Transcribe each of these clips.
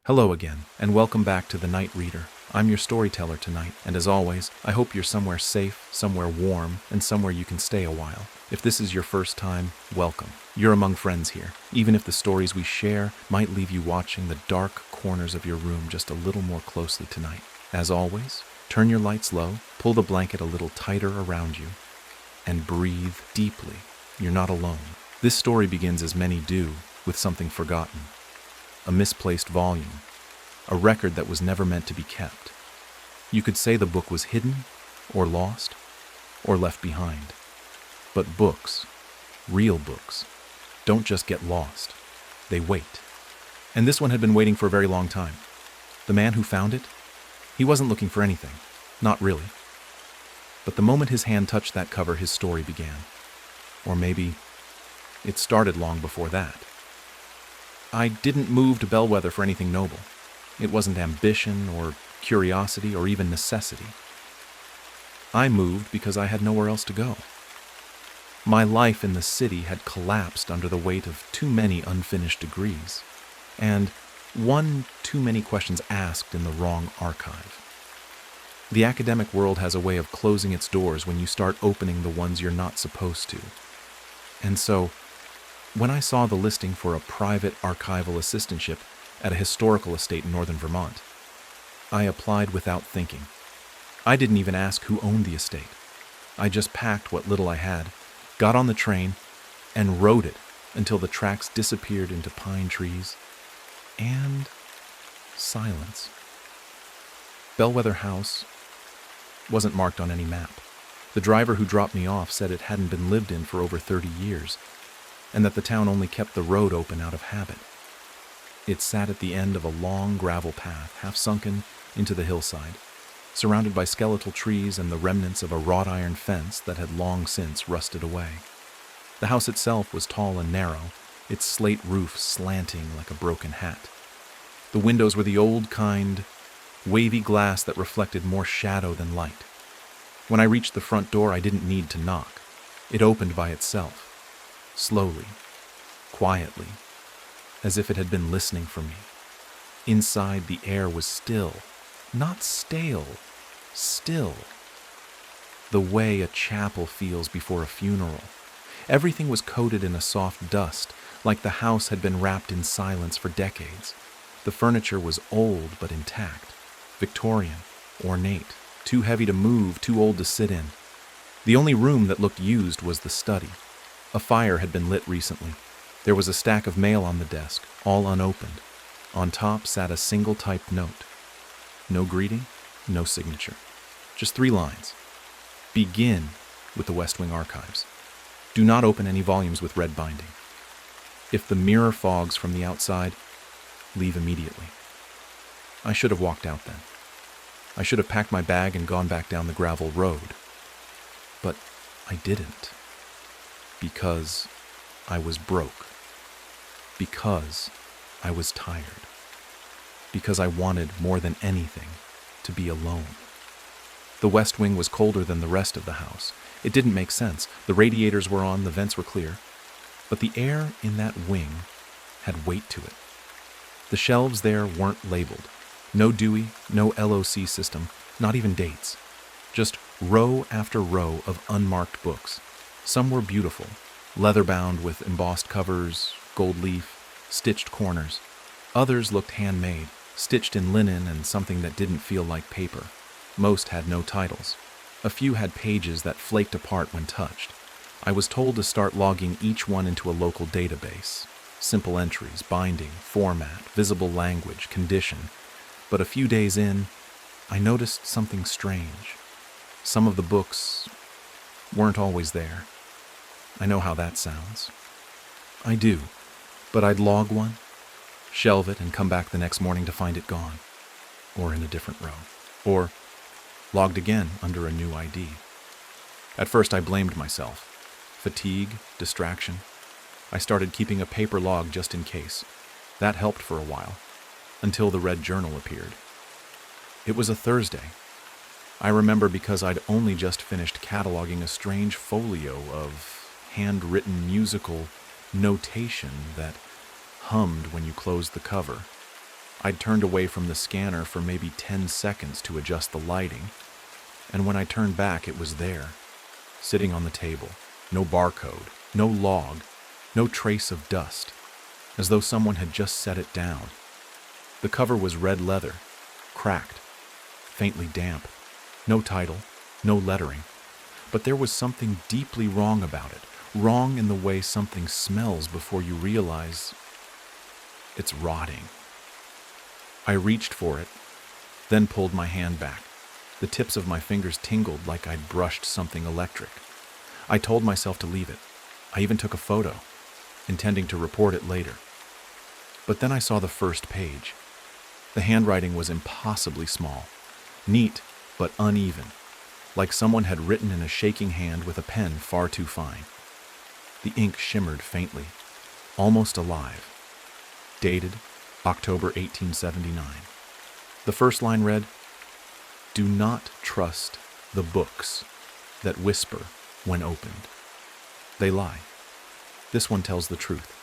Hello again, and welcome back to The Night Reader. I'm your storyteller tonight, and as always, I hope you're somewhere safe, somewhere warm, and somewhere you can stay a while. If this is your first time, welcome. You're among friends here, even if the stories we share might leave you watching the dark corners of your room just a little more closely tonight. As always, turn your lights low, pull the blanket a little tighter around you, and breathe deeply. You're not alone. This story begins, as many do, with something forgotten. A misplaced volume, a record that was never meant to be kept. You could say the book was hidden, or lost, or left behind. But books, real books, don't just get lost. They wait. And this one had been waiting for a very long time. The man who found it, he wasn't looking for anything. Not really. But the moment his hand touched that cover, his story began. Or maybe it started long before that. I didn't move to Bellwether for anything noble. It wasn't ambition or curiosity or even necessity. I moved because I had nowhere else to go. My life in the city had collapsed under the weight of too many unfinished degrees, and one too many questions asked in the wrong archive. The academic world has a way of closing its doors when you start opening the ones you're not supposed to. And so, when I saw the listing for a private archival assistantship at a historical estate in northern Vermont, I applied without thinking. I didn't even ask who owned the estate. I just packed what little I had, got on the train, and rode it until the tracks disappeared into pine trees and silence. Bellwether House wasn't marked on any map. The driver who dropped me off said it hadn't been lived in for over 30 years, and that the town only kept the road open out of habit. It sat at the end of a long gravel path, half sunken into the hillside, surrounded by skeletal trees and the remnants of a wrought iron fence that had long since rusted away. The house itself was tall and narrow, its slate roof slanting like a broken hat. The windows were the old kind, wavy glass that reflected more shadow than light. When I reached the front door, I didn't need to knock. It opened by itself. Slowly, quietly, as if it had been listening for me. Inside, the air was still, not stale, still. The way a chapel feels before a funeral. Everything was coated in a soft dust, like the house had been wrapped in silence for decades. The furniture was old but intact, Victorian, ornate, too heavy to move, too old to sit in. The only room that looked used was the study. A fire had been lit recently. There was a stack of mail on the desk, all unopened. On top sat a single typed note. No greeting, no signature. Just 3 lines. Begin with the West Wing archives. Do not open any volumes with red binding. If the mirror fogs from the outside, leave immediately. I should have walked out then. I should have packed my bag and gone back down the gravel road. But I didn't. Because I was broke. Because I was tired. Because I wanted more than anything to be alone. The West Wing was colder than the rest of the house. It didn't make sense. The radiators were on, the vents were clear. But the air in that wing had weight to it. The shelves there weren't labeled. No Dewey, no LOC system, not even dates. Just row after row of unmarked books. Some were beautiful, leather-bound with embossed covers, gold leaf, stitched corners. Others looked handmade, stitched in linen and something that didn't feel like paper. Most had no titles. A few had pages that flaked apart when touched. I was told to start logging each one into a local database. Simple entries, binding, format, visible language, condition. But a few days in, I noticed something strange. Some of the books weren't always there. I know how that sounds. I do, but I'd log one, shelve it, and come back the next morning to find it gone, or in a different row, or logged again under a new ID. At first I blamed myself. Fatigue, distraction. I started keeping a paper log just in case. That helped for a while, until the red journal appeared. It was a Thursday. I remember because I'd only just finished cataloging a strange folio of handwritten musical notation that hummed when you closed the cover. I'd turned away from the scanner for maybe 10 seconds to adjust the lighting, and when I turned back, it was there, sitting on the table. No barcode, no log, no trace of dust, as though someone had just set it down. The cover was red leather, cracked, faintly damp. No title, no lettering, but there was something deeply wrong about it, wrong in the way something smells before you realize it's rotting. I reached for it, then pulled my hand back. The tips of my fingers tingled like I'd brushed something electric. I told myself to leave it. I even took a photo, intending to report it later. But then I saw the first page. The handwriting was impossibly small, neat but uneven, like someone had written in a shaking hand with a pen far too fine. The ink shimmered faintly, almost alive. Dated October 1879. The first line read, "Do not trust the books that whisper when opened. They lie. This one tells the truth."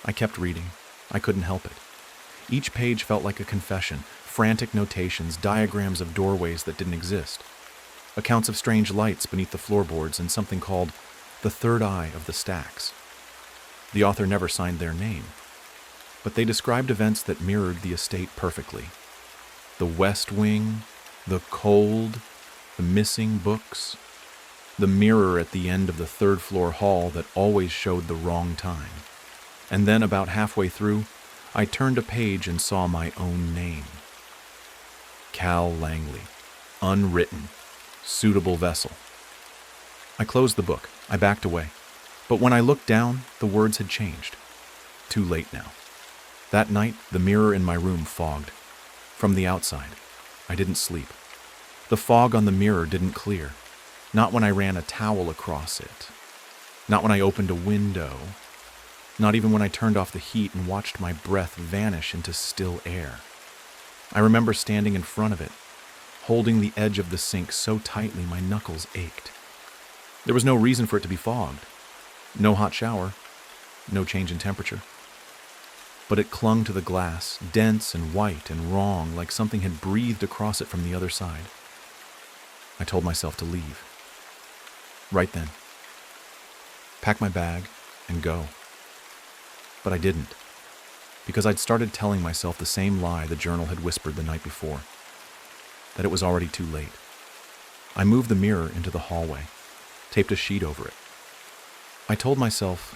I kept reading. I couldn't help it. Each page felt like a confession, frantic notations, diagrams of doorways that didn't exist, accounts of strange lights beneath the floorboards, and something called the third eye of the stacks. The author never signed their name, but they described events that mirrored the estate perfectly. The West Wing, the cold, the missing books, the mirror at the end of the third-floor hall that always showed the wrong time. And then, about halfway through, I turned a page and saw my own name. Cal Langley. Unwritten. Suitable vessel. I closed the book. I backed away. But when I looked down, the words had changed. Too late now. That night, the mirror in my room fogged. From the outside. I didn't sleep. The fog on the mirror didn't clear. Not when I ran a towel across it. Not when I opened a window. Not even when I turned off the heat and watched my breath vanish into still air. I remember standing in front of it, holding the edge of the sink so tightly my knuckles ached. There was no reason for it to be fogged. No hot shower. No change in temperature. But it clung to the glass, dense and white and wrong, like something had breathed across it from the other side. I told myself to leave. Right then. Pack my bag and go. But I didn't, because I'd started telling myself the same lie the journal had whispered the night before, that it was already too late. I moved the mirror into the hallway, taped a sheet over it. I told myself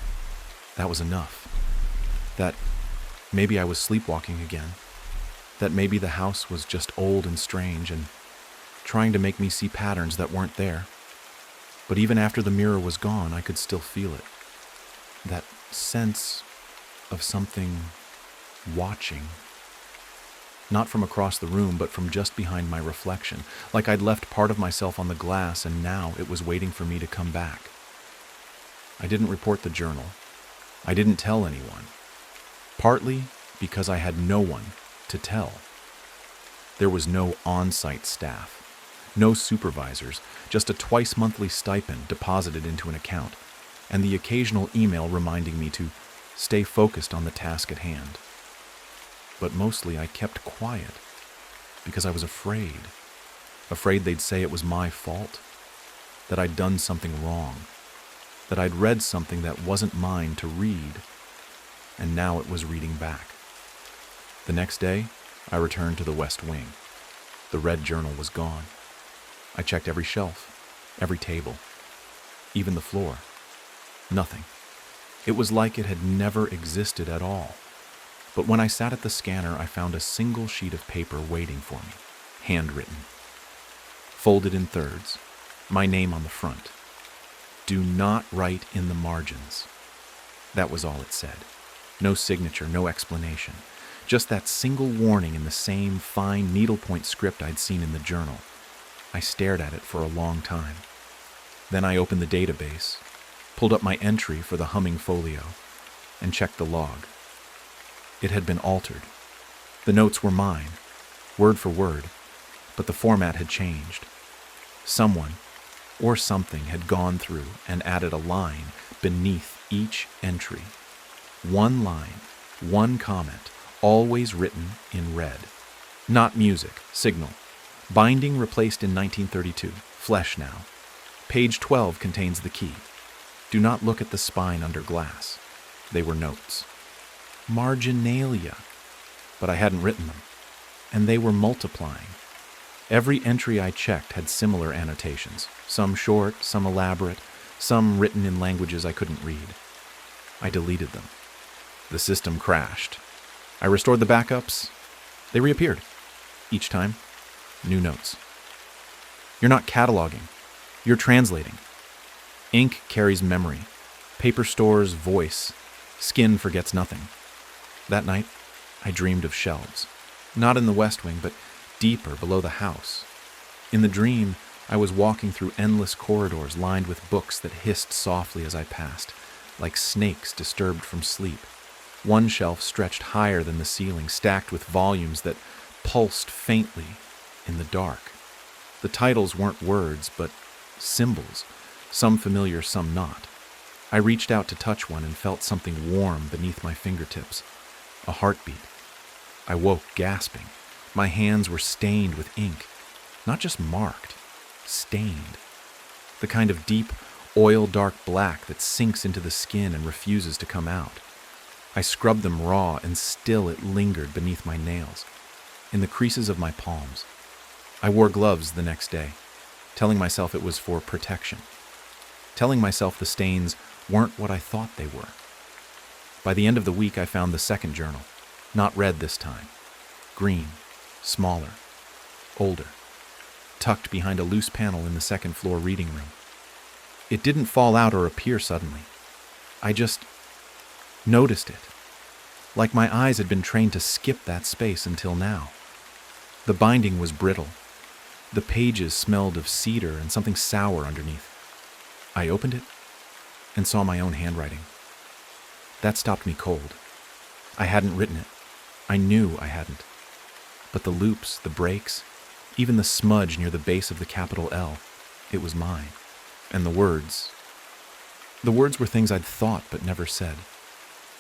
that was enough, that maybe I was sleepwalking again, that maybe the house was just old and strange and trying to make me see patterns that weren't there. But even after the mirror was gone, I could still feel it. That sense of something watching. Not from across the room, but from just behind my reflection, like I'd left part of myself on the glass and now it was waiting for me to come back. I didn't report the journal. I didn't tell anyone. Partly because I had no one to tell. There was no on-site staff, no supervisors, just a twice-monthly stipend deposited into an account, and the occasional email reminding me to stay focused on the task at hand. But mostly I kept quiet because I was afraid. Afraid they'd say it was my fault, that I'd done something wrong, that I'd read something that wasn't mine to read, and now it was reading back. The next day, I returned to the West Wing. The red journal was gone. I checked every shelf, every table, even the floor. Nothing. It was like it had never existed at all. But when I sat at the scanner, I found a single sheet of paper waiting for me, handwritten. Folded in thirds, my name on the front. Do not write in the margins. That was all it said. No signature, no explanation. Just that single warning in the same fine needlepoint script I'd seen in the journal. I stared at it for a long time. Then I opened the database, pulled up my entry for the humming folio, and checked the log. It had been altered. The notes were mine, word for word, but the format had changed. Someone, or something, had gone through and added a line beneath each entry. One line, one comment, always written in red. Not music, signal. Binding replaced in 1932, flesh now. Page 12 contains the key. Do not look at the spine under glass. They were notes. Marginalia. But I hadn't written them. And they were multiplying. Every entry I checked had similar annotations, some short, some elaborate, some written in languages I couldn't read. I deleted them. The system crashed. I restored the backups. They reappeared. Each time, new notes. You're not cataloging. You're translating. Ink carries memory. Paper stores voice. Skin forgets nothing. That night, I dreamed of shelves. Not in the West Wing, but deeper below the house. In the dream, I was walking through endless corridors lined with books that hissed softly as I passed, like snakes disturbed from sleep. One shelf stretched higher than the ceiling, stacked with volumes that pulsed faintly in the dark. The titles weren't words, but symbols, some familiar, some not. I reached out to touch one and felt something warm beneath my fingertips. A heartbeat. I woke gasping. My hands were stained with ink. Not just marked, stained. The kind of deep, oil-dark black that sinks into the skin and refuses to come out. I scrubbed them raw, and still it lingered beneath my nails, in the creases of my palms. I wore gloves the next day, telling myself it was for protection. Telling myself the stains weren't what I thought they were. By the end of the week, I found the second journal. Not red this time. Green, smaller, older, tucked behind a loose panel in the second-floor reading room. It didn't fall out or appear suddenly. I just noticed it, like my eyes had been trained to skip that space until now. The binding was brittle. The pages smelled of cedar and something sour underneath. I opened it and saw my own handwriting. That stopped me cold. I hadn't written it. I knew I hadn't. But the loops, the breaks, even the smudge near the base of the capital L, it was mine. And the words were things I'd thought but never said.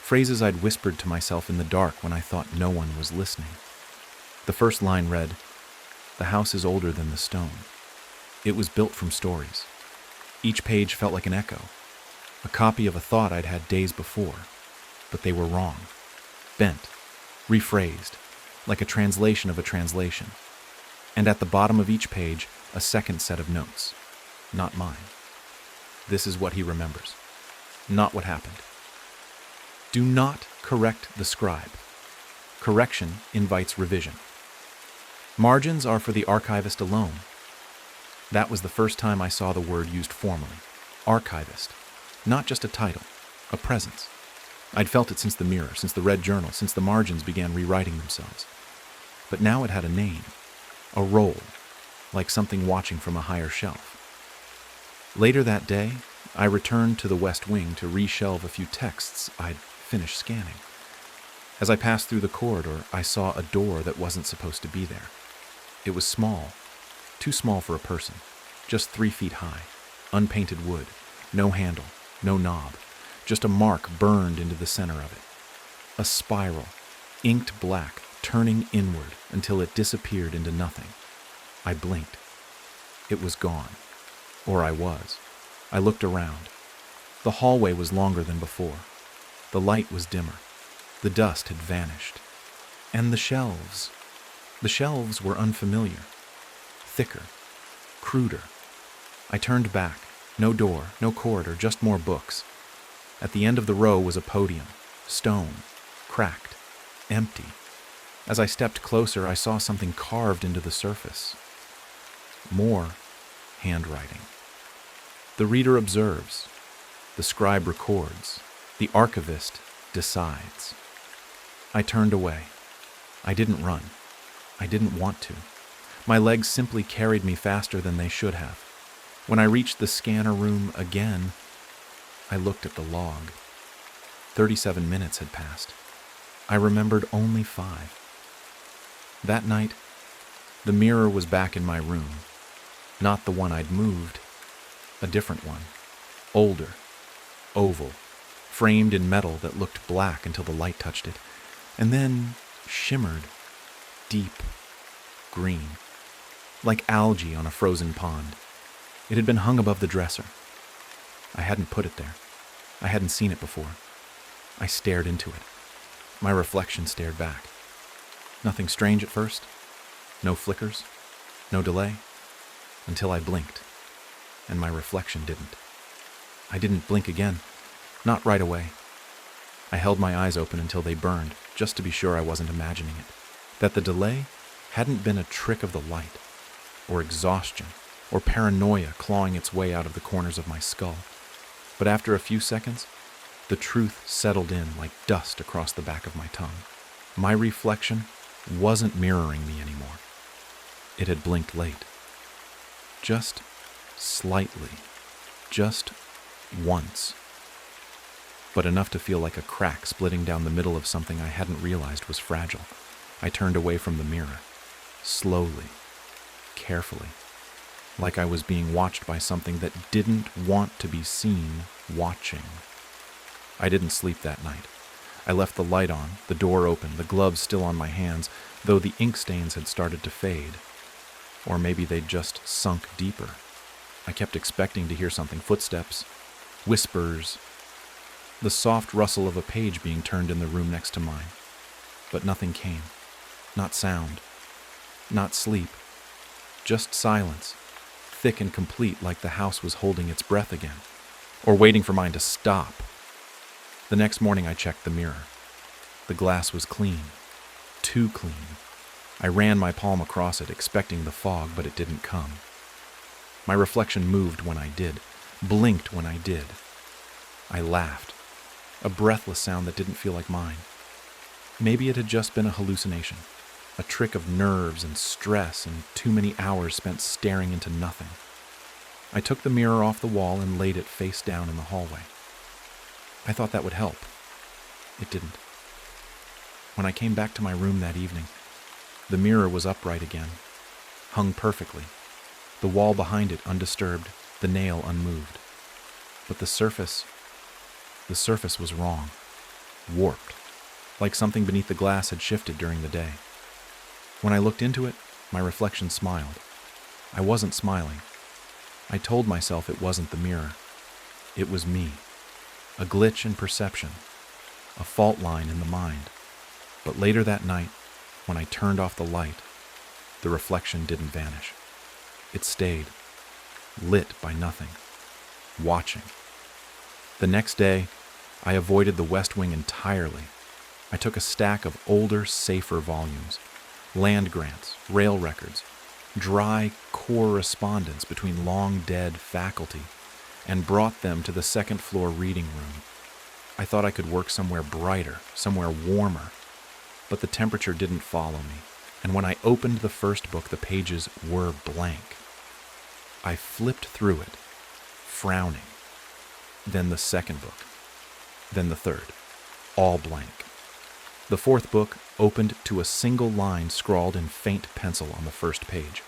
Phrases I'd whispered to myself in the dark when I thought no one was listening. The first line read, "The house is older than the stone." It was built from stories. Each page felt like an echo, a copy of a thought I'd had days before, but they were wrong, bent, rephrased, like a translation of a translation. And at the bottom of each page, a second set of notes, not mine. This is what he remembers, not what happened. Do not correct the scribe. Correction invites revision. Margins are for the archivist alone. That was the first time I saw the word used formally. Archivist. Not just a title, a presence. I'd felt it since the mirror, since the red journal, since the margins began rewriting themselves. But now it had a name, a role, like something watching from a higher shelf. Later that day, I returned to the West Wing to reshelve a few texts I'd finished scanning. As I passed through the corridor, I saw a door that wasn't supposed to be there. It was small, too small for a person, just 3 feet high, unpainted wood, no handle, no knob, just a mark burned into the center of it. A spiral, inked black, turning inward until it disappeared into nothing. I blinked. It was gone. Or I was. I looked around. The hallway was longer than before. The light was dimmer. The dust had vanished. And the shelves. The shelves were unfamiliar. Thicker. Cruder. I turned back. No door, no corridor, just more books. At the end of the row was a podium. Stone. Cracked. Empty. As I stepped closer, I saw something carved into the surface. More handwriting. The reader observes. The scribe records. The archivist decides. I turned away. I didn't run. I didn't want to. My legs simply carried me faster than they should have. When I reached the scanner room again, I looked at the log. 37 minutes had passed. I remembered only 5. That night, the mirror was back in my room. Not the one I'd moved. A different one. Older. Oval. Framed in metal that looked black until the light touched it. And then shimmered deep green, like algae on a frozen pond. It had been hung above the dresser. I hadn't put it there. I hadn't seen it before. I stared into it. My reflection stared back. Nothing strange at first. No flickers. No delay. Until I blinked. And my reflection didn't. I didn't blink again. Not right away. I held my eyes open until they burned, just to be sure I wasn't imagining it. That the delay hadn't been a trick of the light, or exhaustion, or paranoia clawing its way out of the corners of my skull. But after a few seconds, the truth settled in like dust across the back of my tongue. My reflection wasn't mirroring me anymore. It had blinked late. Just slightly. Just once. But enough to feel like a crack splitting down the middle of something I hadn't realized was fragile. I turned away from the mirror. Slowly. Carefully. Like I was being watched by something that didn't want to be seen watching. I didn't sleep that night. I left the light on, the door open, the gloves still on my hands, though the ink stains had started to fade. Or maybe they'd just sunk deeper. I kept expecting to hear something, footsteps, whispers, the soft rustle of a page being turned in the room next to mine. But nothing came. Not sound. Not sleep. Just silence, thick and complete, like the house was holding its breath again, or waiting for mine to stop. The next morning I checked the mirror. The glass was clean. Too clean. I ran my palm across it, expecting the fog, but it didn't come. My reflection moved when I did, blinked when I did. I laughed, a breathless sound that didn't feel like mine. Maybe it had just been a hallucination, a trick of nerves and stress and too many hours spent staring into nothing. I took the mirror off the wall and laid it face down in the hallway. I thought that would help. It didn't. When I came back to my room that evening, the mirror was upright again, hung perfectly, the wall behind it undisturbed, the nail unmoved. But the surface was wrong, warped, like something beneath the glass had shifted during the day. When I looked into it, my reflection smiled. I wasn't smiling. I told myself it wasn't the mirror. It was me. A glitch in perception, a fault line in the mind. But later that night, when I turned off the light, the reflection didn't vanish. It stayed, lit by nothing, watching. The next day, I avoided the West Wing entirely. I took a stack of older, safer volumes, land grants, rail records, dry correspondence between long-dead faculty, and brought them to the second-floor reading room. I thought I could work somewhere brighter, somewhere warmer, but the temperature didn't follow me, and when I opened the first book, the pages were blank. I flipped through it, frowning. Then the second book. Then the third. All blank. The fourth book opened to a single line scrawled in faint pencil on the first page.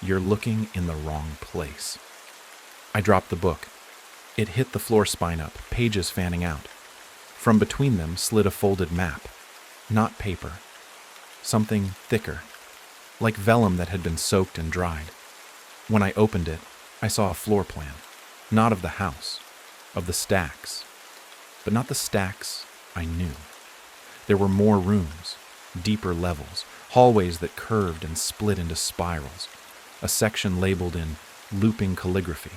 "You're looking in the wrong place." I dropped the book. It hit the floor spine up, pages fanning out. From between them slid a folded map. Not paper. Something thicker, like vellum that had been soaked and dried. When I opened it, I saw a floor plan, not of the house, of the stacks. But not the stacks I knew. There were more rooms, deeper levels, hallways that curved and split into spirals, a section labeled in looping calligraphy.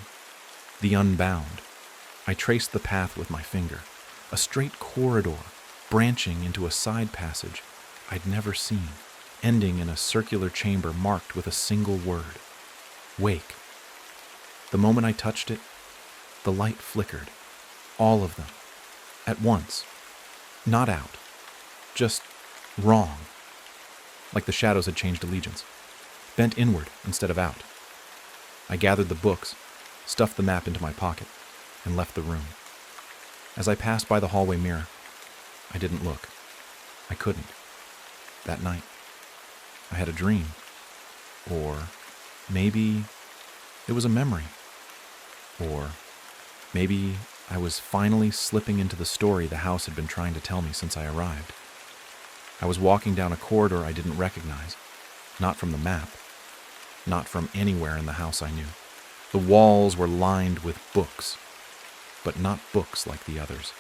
The Unbound. I traced the path with my finger, a straight corridor branching into a side passage I'd never seen, ending in a circular chamber marked with a single word: wake. The moment I touched it, the light flickered, all of them, at once, not out, just wrong, like the shadows had changed allegiance, bent inward instead of out. I gathered the books, stuffed the map into my pocket, and left the room. As I passed by the hallway mirror, I didn't look. I couldn't. That night, I had a dream. Or maybe it was a memory. Or maybe I was finally slipping into the story the house had been trying to tell me since I arrived. I was walking down a corridor I didn't recognize. Not from the map. Not from anywhere in the house I knew. The walls were lined with books, but not books like the others.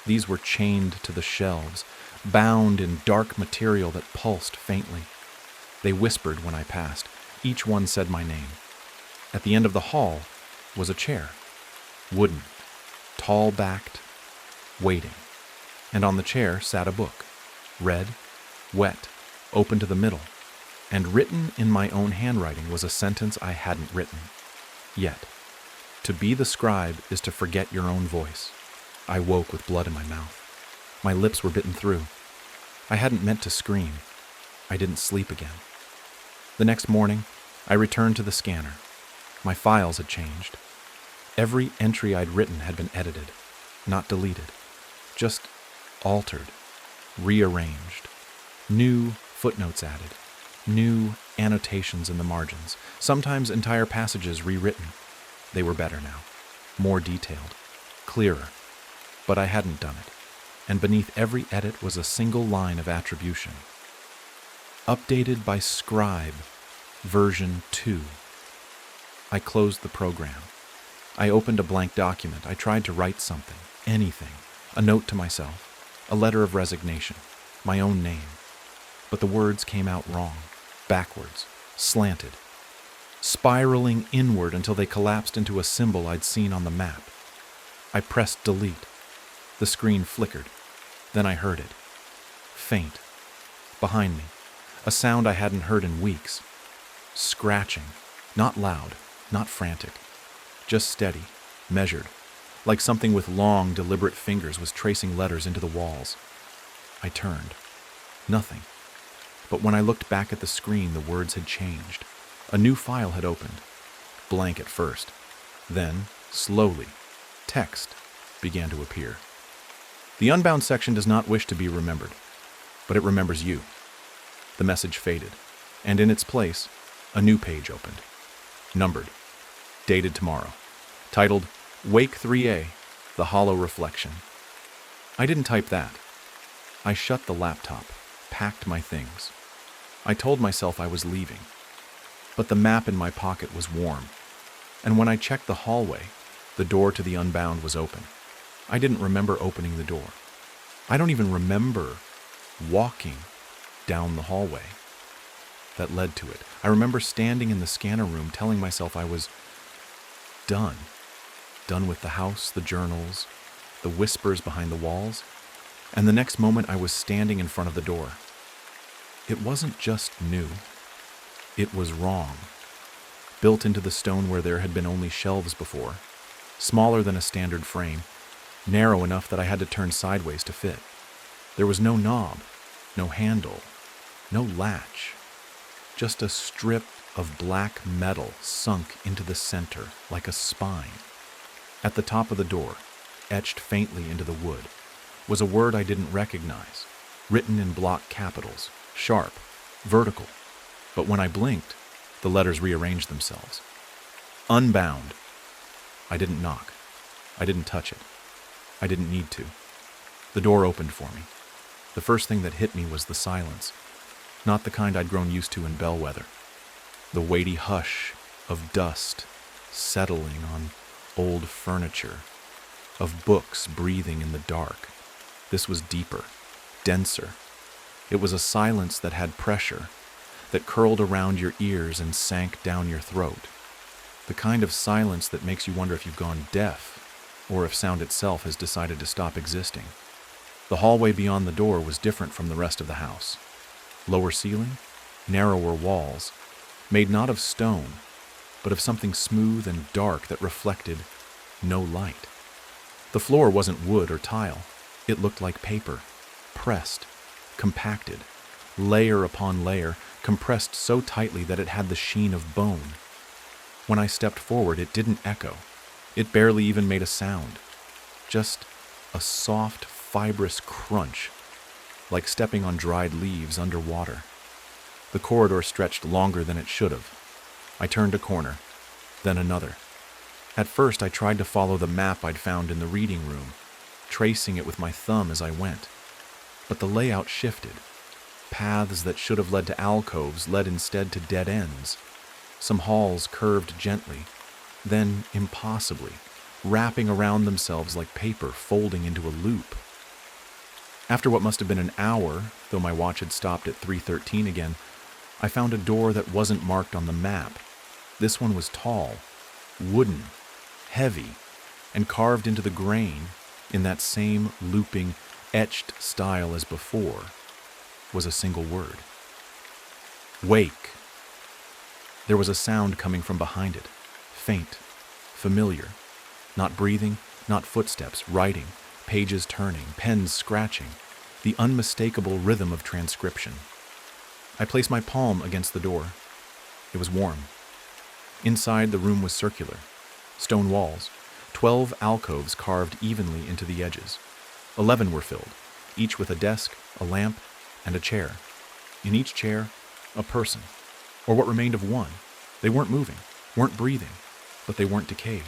These were chained to the shelves, bound in dark material that pulsed faintly. They whispered when I passed. Each one said my name. At the end of the hall was a chair, wooden, tall-backed, waiting. And on the chair sat a book, red, wet, open to the middle, and written in my own handwriting was a sentence I hadn't written yet. To be the scribe is to forget your own voice. I woke with blood in my mouth. My lips were bitten through. I hadn't meant to scream. I didn't sleep again. The next morning, I returned to the scanner. My files had changed. Every entry I'd written had been edited, not deleted, just altered, rearranged. New footnotes added, new annotations in the margins, sometimes entire passages rewritten. They were better now, more detailed, clearer. But I hadn't done it, and beneath every edit was a single line of attribution. Updated by Scribe, version 2. I closed the program. I opened a blank document. I tried to write something, anything, a note to myself, a letter of resignation, my own name. But the words came out wrong, backwards, slanted, spiraling inward until they collapsed into a symbol I'd seen on the map. I pressed delete. The screen flickered. Then I heard it. Faint. Behind me. A sound I hadn't heard in weeks. Scratching. Not loud, not frantic. Just steady, measured, like something with long, deliberate fingers was tracing letters into the walls. I turned. Nothing. But when I looked back at the screen, the words had changed. A new file had opened. Blank at first. Then, slowly, text began to appear. The unbound section does not wish to be remembered, but it remembers you. The message faded, and in its place, a new page opened. Numbered. Dated tomorrow. Titled, Wake 3A, The Hollow Reflection. I didn't type that. I shut the laptop, packed my things. I told myself I was leaving. But the map in my pocket was warm, and when I checked the hallway, the door to the unbound was open. I didn't remember opening the door. I don't even remember walking down the hallway that led to it. I remember standing in the scanner room telling myself I was done. Done with the house, the journals, the whispers behind the walls, and the next moment I was standing in front of the door. It wasn't just new. It was wrong. Built into the stone where there had been only shelves before, smaller than a standard frame, narrow enough that I had to turn sideways to fit. There was no knob, no handle, no latch, just a strip of black metal sunk into the center like a spine. At the top of the door, etched faintly into the wood, was a word I didn't recognize, written in block capitals, sharp, vertical. But when I blinked, the letters rearranged themselves. Unbound. I didn't knock. I didn't touch it. I didn't need to. The door opened for me. The first thing that hit me was the silence, not the kind I'd grown used to in Bellwether. The weighty hush of dust settling on old furniture, of books breathing in the dark. This was deeper, denser. It was a silence that had pressure, that curled around your ears and sank down your throat. The kind of silence that makes you wonder if you've gone deaf, or if sound itself has decided to stop existing. The hallway beyond the door was different from the rest of the house. Lower ceiling, narrower walls, made not of stone, but of something smooth and dark that reflected no light. The floor wasn't wood or tile. It looked like paper, pressed, compacted, layer upon layer, compressed so tightly that it had the sheen of bone. When I stepped forward, it didn't echo. It barely even made a sound. Just a soft, fibrous crunch, like stepping on dried leaves underwater. The corridor stretched longer than it should have. I turned a corner, then another. At first, I tried to follow the map I'd found in the reading room, tracing it with my thumb as I went. But the layout shifted. Paths that should have led to alcoves led instead to dead ends. Some halls curved gently, then impossibly, wrapping around themselves like paper folding into a loop. After what must have been an hour, though my watch had stopped at 3:13 again, I found a door that wasn't marked on the map. This one was tall, wooden, heavy, and carved into the grain in that same looping, etched style as before was a single word. Wake. There was a sound coming from behind it, faint, familiar, not breathing, not footsteps, writing, pages turning, pens scratching, the unmistakable rhythm of transcription. I placed my palm against the door. It was warm. Inside, the room was circular. Stone walls, 12 alcoves carved evenly into the edges. 11 were filled, each with a desk, a lamp, and a chair. In each chair, a person, or what remained of one. They weren't moving, weren't breathing, but they weren't decayed,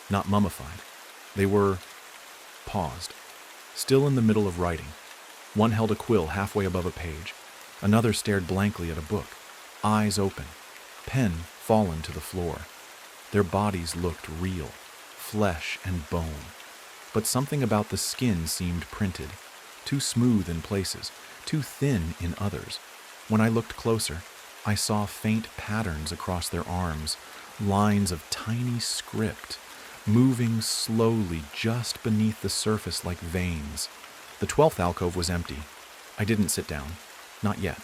not mummified. They were paused, still in the middle of writing. One held a quill halfway above a page. Another stared blankly at a book, eyes open, pen fallen to the floor. Their bodies looked real, flesh and bone. But something about the skin seemed printed, too smooth in places, too thin in others. When I looked closer, I saw faint patterns across their arms, lines of tiny script, moving slowly just beneath the surface like veins. The 12th alcove was empty. I didn't sit down. Not yet.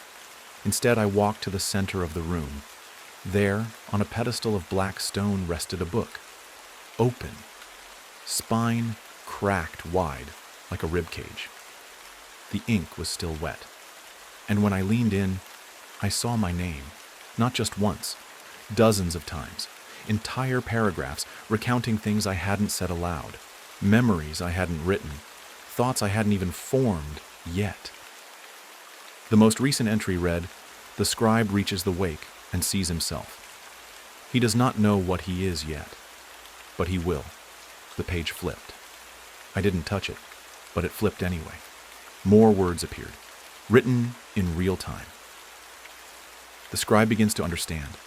Instead, I walked to the center of the room. There, on a pedestal of black stone, rested a book. Open. Spine cracked wide, like a rib cage. The ink was still wet. And when I leaned in, I saw my name. Not just once. Dozens of times. Entire paragraphs recounting things I hadn't said aloud. Memories I hadn't written. Thoughts I hadn't even formed yet. The most recent entry read, "The scribe reaches the wake and sees himself. He does not know what he is yet, but he will." The page flipped. I didn't touch it, but it flipped anyway. More words appeared, written in real time. The scribe begins to understand.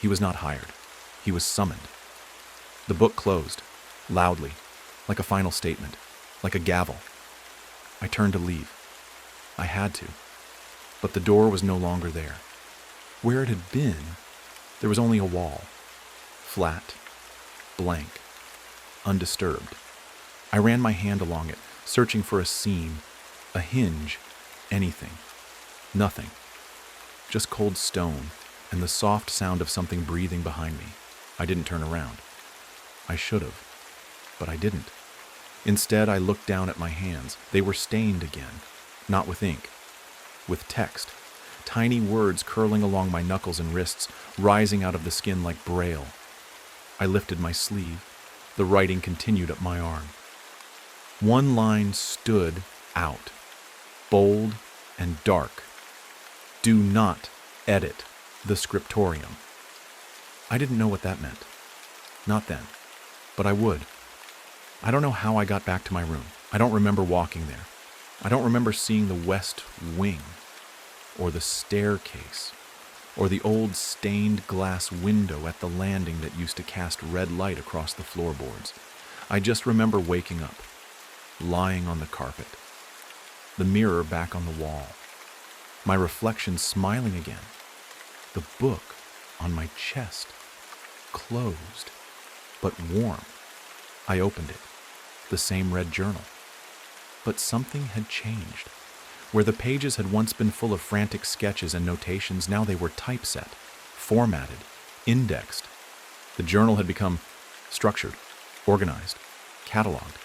He was not hired. He was summoned. The book closed, loudly, like a final statement, like a gavel. I turned to leave. I had to. But the door was no longer there. Where it had been, there was only a wall. Flat, blank, undisturbed. I ran my hand along it, searching for a seam, a hinge, anything. Nothing. Just cold stone and the soft sound of something breathing behind me. I didn't turn around. I should have, but I didn't. Instead, I looked down at my hands. They were stained again, not with ink, with text. Tiny words curling along my knuckles and wrists, rising out of the skin like braille. I lifted my sleeve. The writing continued up my arm. One line stood out, bold and dark. "Do not edit the scriptorium." I didn't know what that meant. Not then, but I would. I don't know how I got back to my room. I don't remember walking there. I don't remember seeing the west wing, or the staircase, or the old stained glass window at the landing that used to cast red light across the floorboards. I just remember waking up, lying on the carpet, the mirror back on the wall, my reflection smiling again, the book on my chest, closed, but warm. I opened it, the same red journal. But something had changed. Where the pages had once been full of frantic sketches and notations, now they were typeset, formatted, indexed. The journal had become structured, organized, cataloged.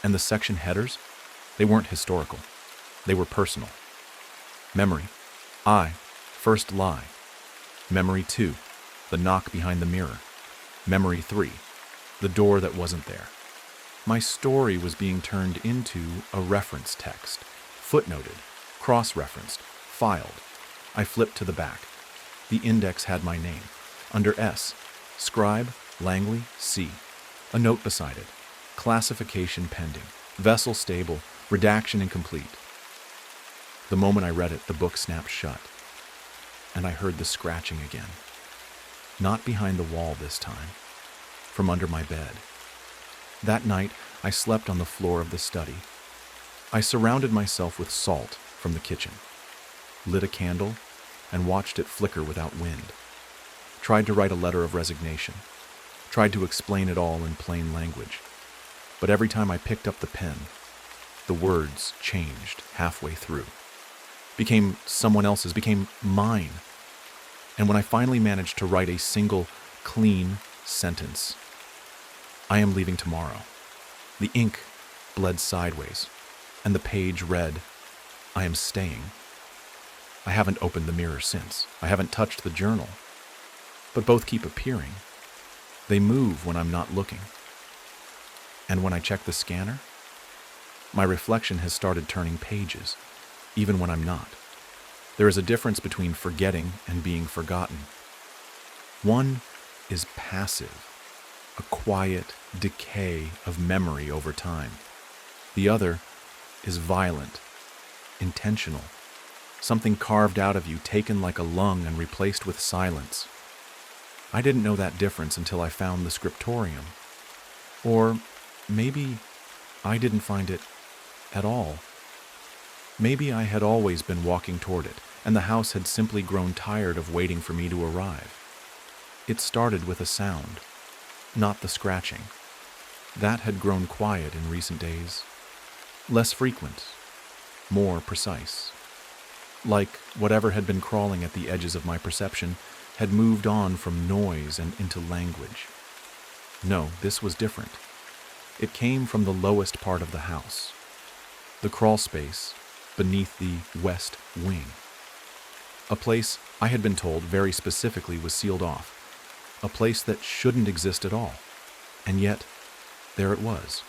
And the section headers? They weren't historical. They were personal. Memory. I. First lie. Memory 2. The knock behind the mirror. Memory 3. The door that wasn't there. My story was being turned into a reference text. Footnoted, cross-referenced, filed. I flipped to the back. The index had my name. Under S, Scribe, Langley, C. A note beside it. Classification pending. Vessel stable. Redaction incomplete. The moment I read it, the book snapped shut, and I heard the scratching again. Not behind the wall this time, from under my bed. That night, I slept on the floor of the study. I surrounded myself with salt from the kitchen, lit a candle, and watched it flicker without wind. Tried to write a letter of resignation, tried to explain it all in plain language. But every time I picked up the pen, the words changed halfway through. Became someone else's, became mine. And when I finally managed to write a single, clean sentence, I am leaving tomorrow, the ink bled sideways, and the page read, I am staying. I haven't opened the mirror since. I haven't touched the journal. But both keep appearing. They move when I'm not looking. And when I check the scanner, my reflection has started turning pages, even when I'm not. There is a difference between forgetting and being forgotten. One is passive, a quiet decay of memory over time. The other is violent, intentional, something carved out of you, taken like a lung and replaced with silence. I didn't know that difference until I found the scriptorium. Or maybe I didn't find it at all. Maybe I had always been walking toward it, and the house had simply grown tired of waiting for me to arrive. It started with a sound, not the scratching. That had grown quiet in recent days. Less frequent, more precise. Like whatever had been crawling at the edges of my perception had moved on from noise and into language. No, this was different. It came from the lowest part of the house, the crawl space beneath the west wing. A place I had been told very specifically was sealed off, a place that shouldn't exist at all. And yet, there it was,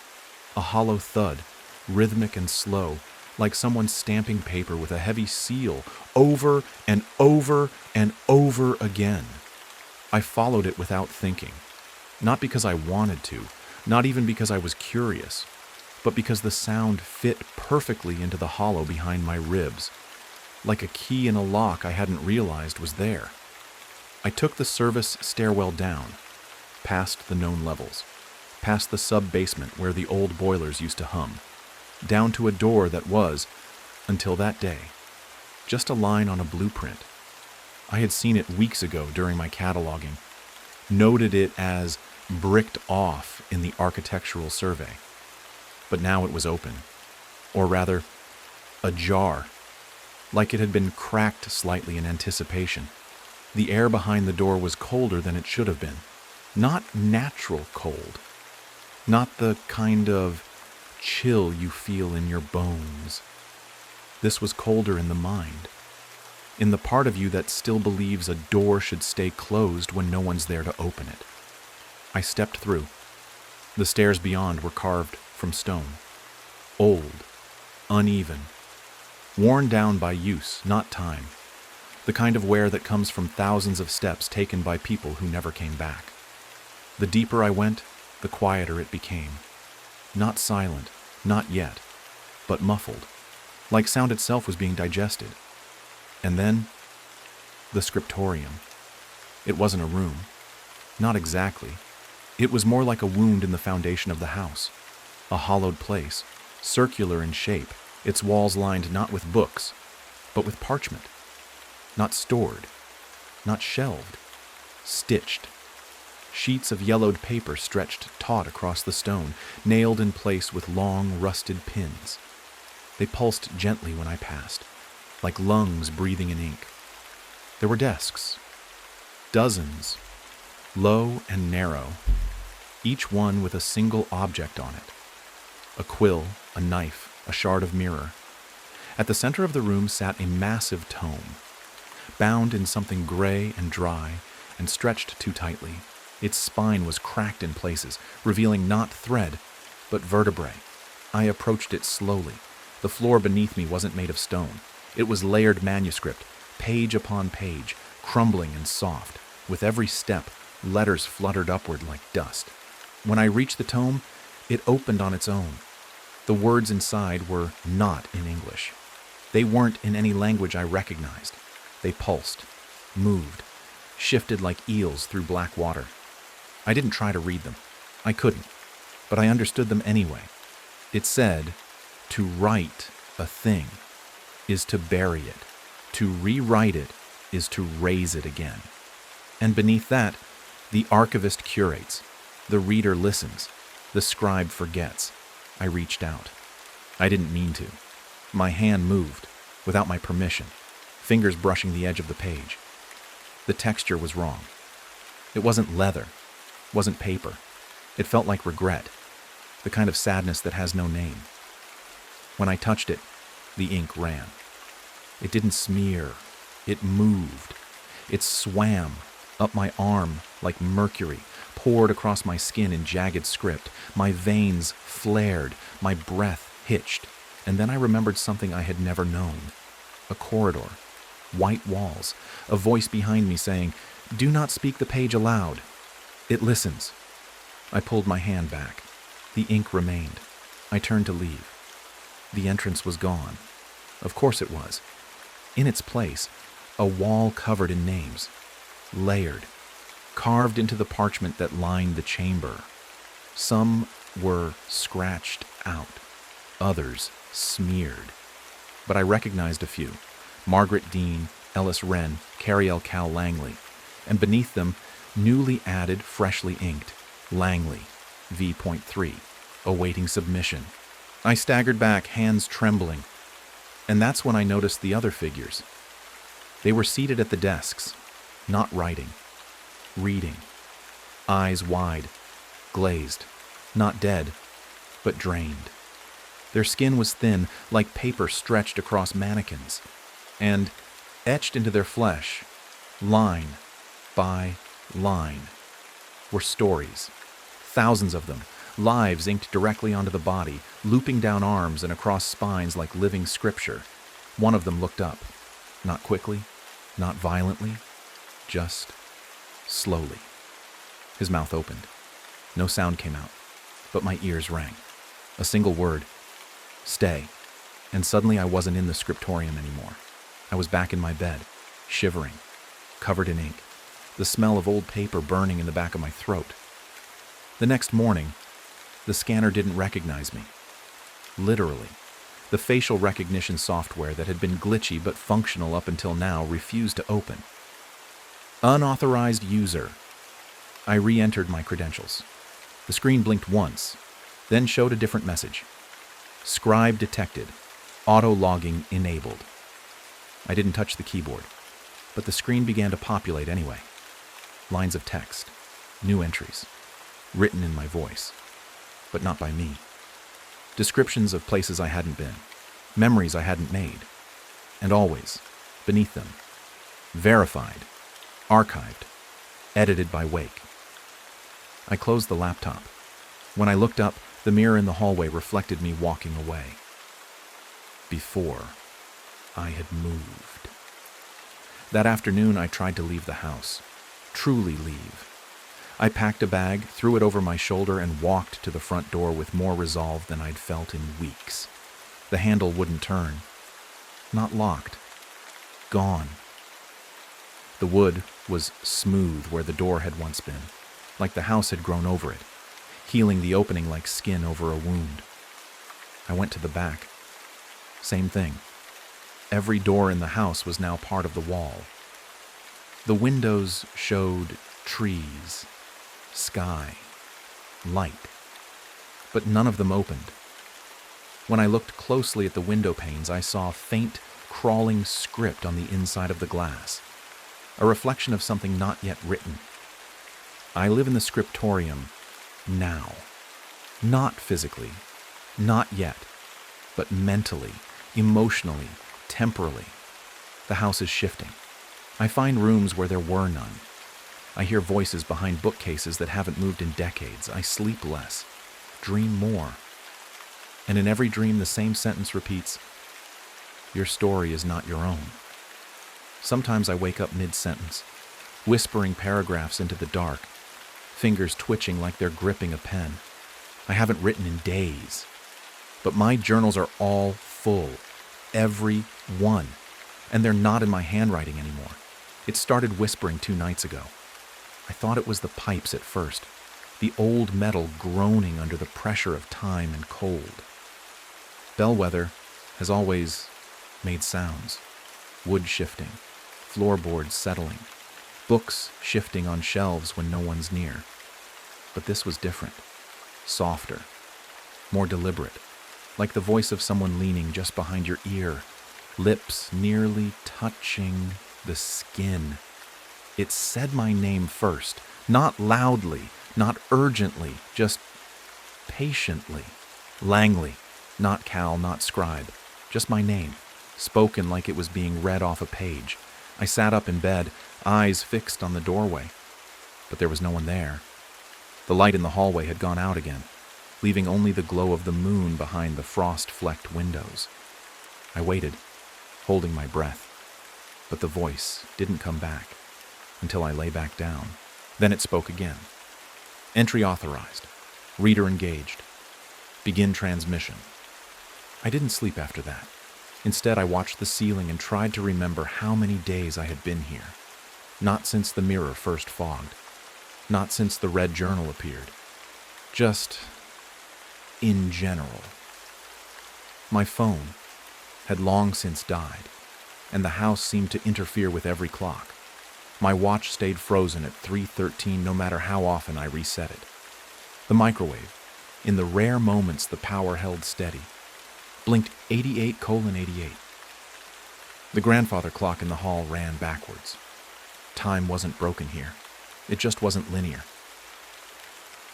a hollow thud, rhythmic and slow, like someone stamping paper with a heavy seal, over and over and over again. I followed it without thinking, not because I wanted to, not even because I was curious, but because the sound fit perfectly into the hollow behind my ribs, like a key in a lock I hadn't realized was there. I took the service stairwell down, past the known levels, past the sub-basement where the old boilers used to hum, down to a door that was, until that day, just a line on a blueprint. I had seen it weeks ago during my cataloging, noted it as bricked off in the architectural survey. But now it was open, or rather, ajar, like it had been cracked slightly in anticipation. The air behind the door was colder than it should have been. Not natural cold. Not the kind of chill you feel in your bones. This was colder in the mind, in the part of you that still believes a door should stay closed when no one's there to open it. I stepped through. The stairs beyond were carved from stone. Old, uneven, worn down by use, not time. The kind of wear that comes from thousands of steps taken by people who never came back. The deeper I went, the quieter it became. Not silent, not yet, but muffled, like sound itself was being digested. And then, the scriptorium. It wasn't a room. Not exactly. It was more like a wound in the foundation of the house. A hollowed place, circular in shape, its walls lined not with books, but with parchment. Not stored, not shelved, stitched. Sheets of yellowed paper stretched taut across the stone, nailed in place with long, rusted pins. They pulsed gently when I passed, like lungs breathing in ink. There were desks, dozens, low and narrow, each one with a single object on it. A quill, a knife, a shard of mirror. At the center of the room sat a massive tome, bound in something gray and dry and stretched too tightly. Its spine was cracked in places, revealing not thread, but vertebrae. I approached it slowly. The floor beneath me wasn't made of stone. It was layered manuscript, page upon page, crumbling and soft. With every step, letters fluttered upward like dust. When I reached the tome, it opened on its own. The words inside were not in English. They weren't in any language I recognized. They pulsed, moved, shifted like eels through black water. I didn't try to read them. I couldn't, but I understood them anyway. It said, to write a thing is to bury it. To rewrite it is to raise it again. And beneath that, the archivist curates, the reader listens, the scribe forgets. I reached out. I didn't mean to. My hand moved, without my permission, fingers brushing the edge of the page. The texture was wrong. It wasn't leather, wasn't paper. It felt like regret, the kind of sadness that has no name. When I touched it, the ink ran. It didn't smear. It moved. It swam up my arm like mercury, poured across my skin in jagged script. My veins flared, my breath hitched, and then I remembered something I had never known. A corridor, white walls, a voice behind me saying, "Do not speak the page aloud. It listens." I pulled my hand back. The ink remained. I turned to leave. The entrance was gone. Of course it was. In its place, a wall covered in names, layered, carved into the parchment that lined the chamber. Some were scratched out, others smeared. But I recognized a few: Margaret Dean, Ellis Wren, Carrie L. Cal Langley, and beneath them, newly added, freshly inked, Langley, V.3, awaiting submission. I staggered back, hands trembling, and that's when I noticed the other figures. They were seated at the desks, not writing, reading, eyes wide, glazed, not dead, but drained. Their skin was thin, like paper stretched across mannequins, and etched into their flesh, line by line, were stories, thousands of them, lives inked directly onto the body, looping down arms and across spines like living scripture. One of them looked up, not quickly, not violently, just slowly. His mouth opened. No sound came out, but my ears rang. A single word, "Stay," and suddenly I wasn't in the scriptorium anymore. I was back in my bed, shivering, covered in ink, the smell of old paper burning in the back of my throat. The next morning, the scanner didn't recognize me. Literally, the facial recognition software that had been glitchy but functional up until now refused to open. Unauthorized user. I re-entered my credentials. The screen blinked once, then showed a different message. Scribe detected. Auto-logging enabled. I didn't touch the keyboard, but the screen began to populate anyway. Lines of text, new entries, written in my voice, but not by me. Descriptions of places I hadn't been, memories I hadn't made, and always, beneath them, verified, archived, edited by Wake. I closed the laptop. When I looked up, the mirror in the hallway reflected me walking away. Before I had moved. That afternoon, I tried to leave the house, truly leave. I packed a bag, threw it over my shoulder, and walked to the front door with more resolve than I'd felt in weeks. The handle wouldn't turn. Not locked. Gone. The wood was smooth where the door had once been, like the house had grown over it, healing the opening like skin over a wound. I went to the back. Same thing. Every door in the house was now part of the wall. The windows showed trees, sky, light, but none of them opened. When I looked closely at the window panes, I saw faint, crawling script on the inside of the glass, a reflection of something not yet written. I live in the scriptorium now, not physically, not yet, but mentally, emotionally, temporally. The house is shifting. I find rooms where there were none. I hear voices behind bookcases that haven't moved in decades. I sleep less, dream more. And in every dream, the same sentence repeats, "Your story is not your own." Sometimes I wake up mid-sentence, whispering paragraphs into the dark, fingers twitching like they're gripping a pen. I haven't written in days, but my journals are all full, every One. And they're not in my handwriting anymore. It started whispering 2 nights ago. I thought it was the pipes at first, the old metal groaning under the pressure of time and cold. Bellwether has always made sounds. Wood shifting, floorboards settling, books shifting on shelves when no one's near. But this was different, softer, more deliberate, like the voice of someone leaning just behind your ear, lips nearly touching the skin. It said my name first, not loudly, not urgently, just patiently. Langley, not Cal, not Scribe, just my name, spoken like it was being read off a page. I sat up in bed, eyes fixed on the doorway, but there was no one there. The light in the hallway had gone out again, leaving only the glow of the moon behind the frost-flecked windows. I waited, holding my breath, but the voice didn't come back until I lay back down. Then it spoke again. Entry authorized. Reader engaged. Begin transmission. I didn't sleep after that. Instead, I watched the ceiling and tried to remember how many days I had been here. Not since the mirror first fogged. Not since the red journal appeared. Just in general. My phone had long since died, and the house seemed to interfere with every clock. My watch stayed frozen at 3:13 no matter how often I reset it. The microwave, in the rare moments the power held steady, blinked 88:88. The grandfather clock in the hall ran backwards. Time wasn't broken here. It just wasn't linear.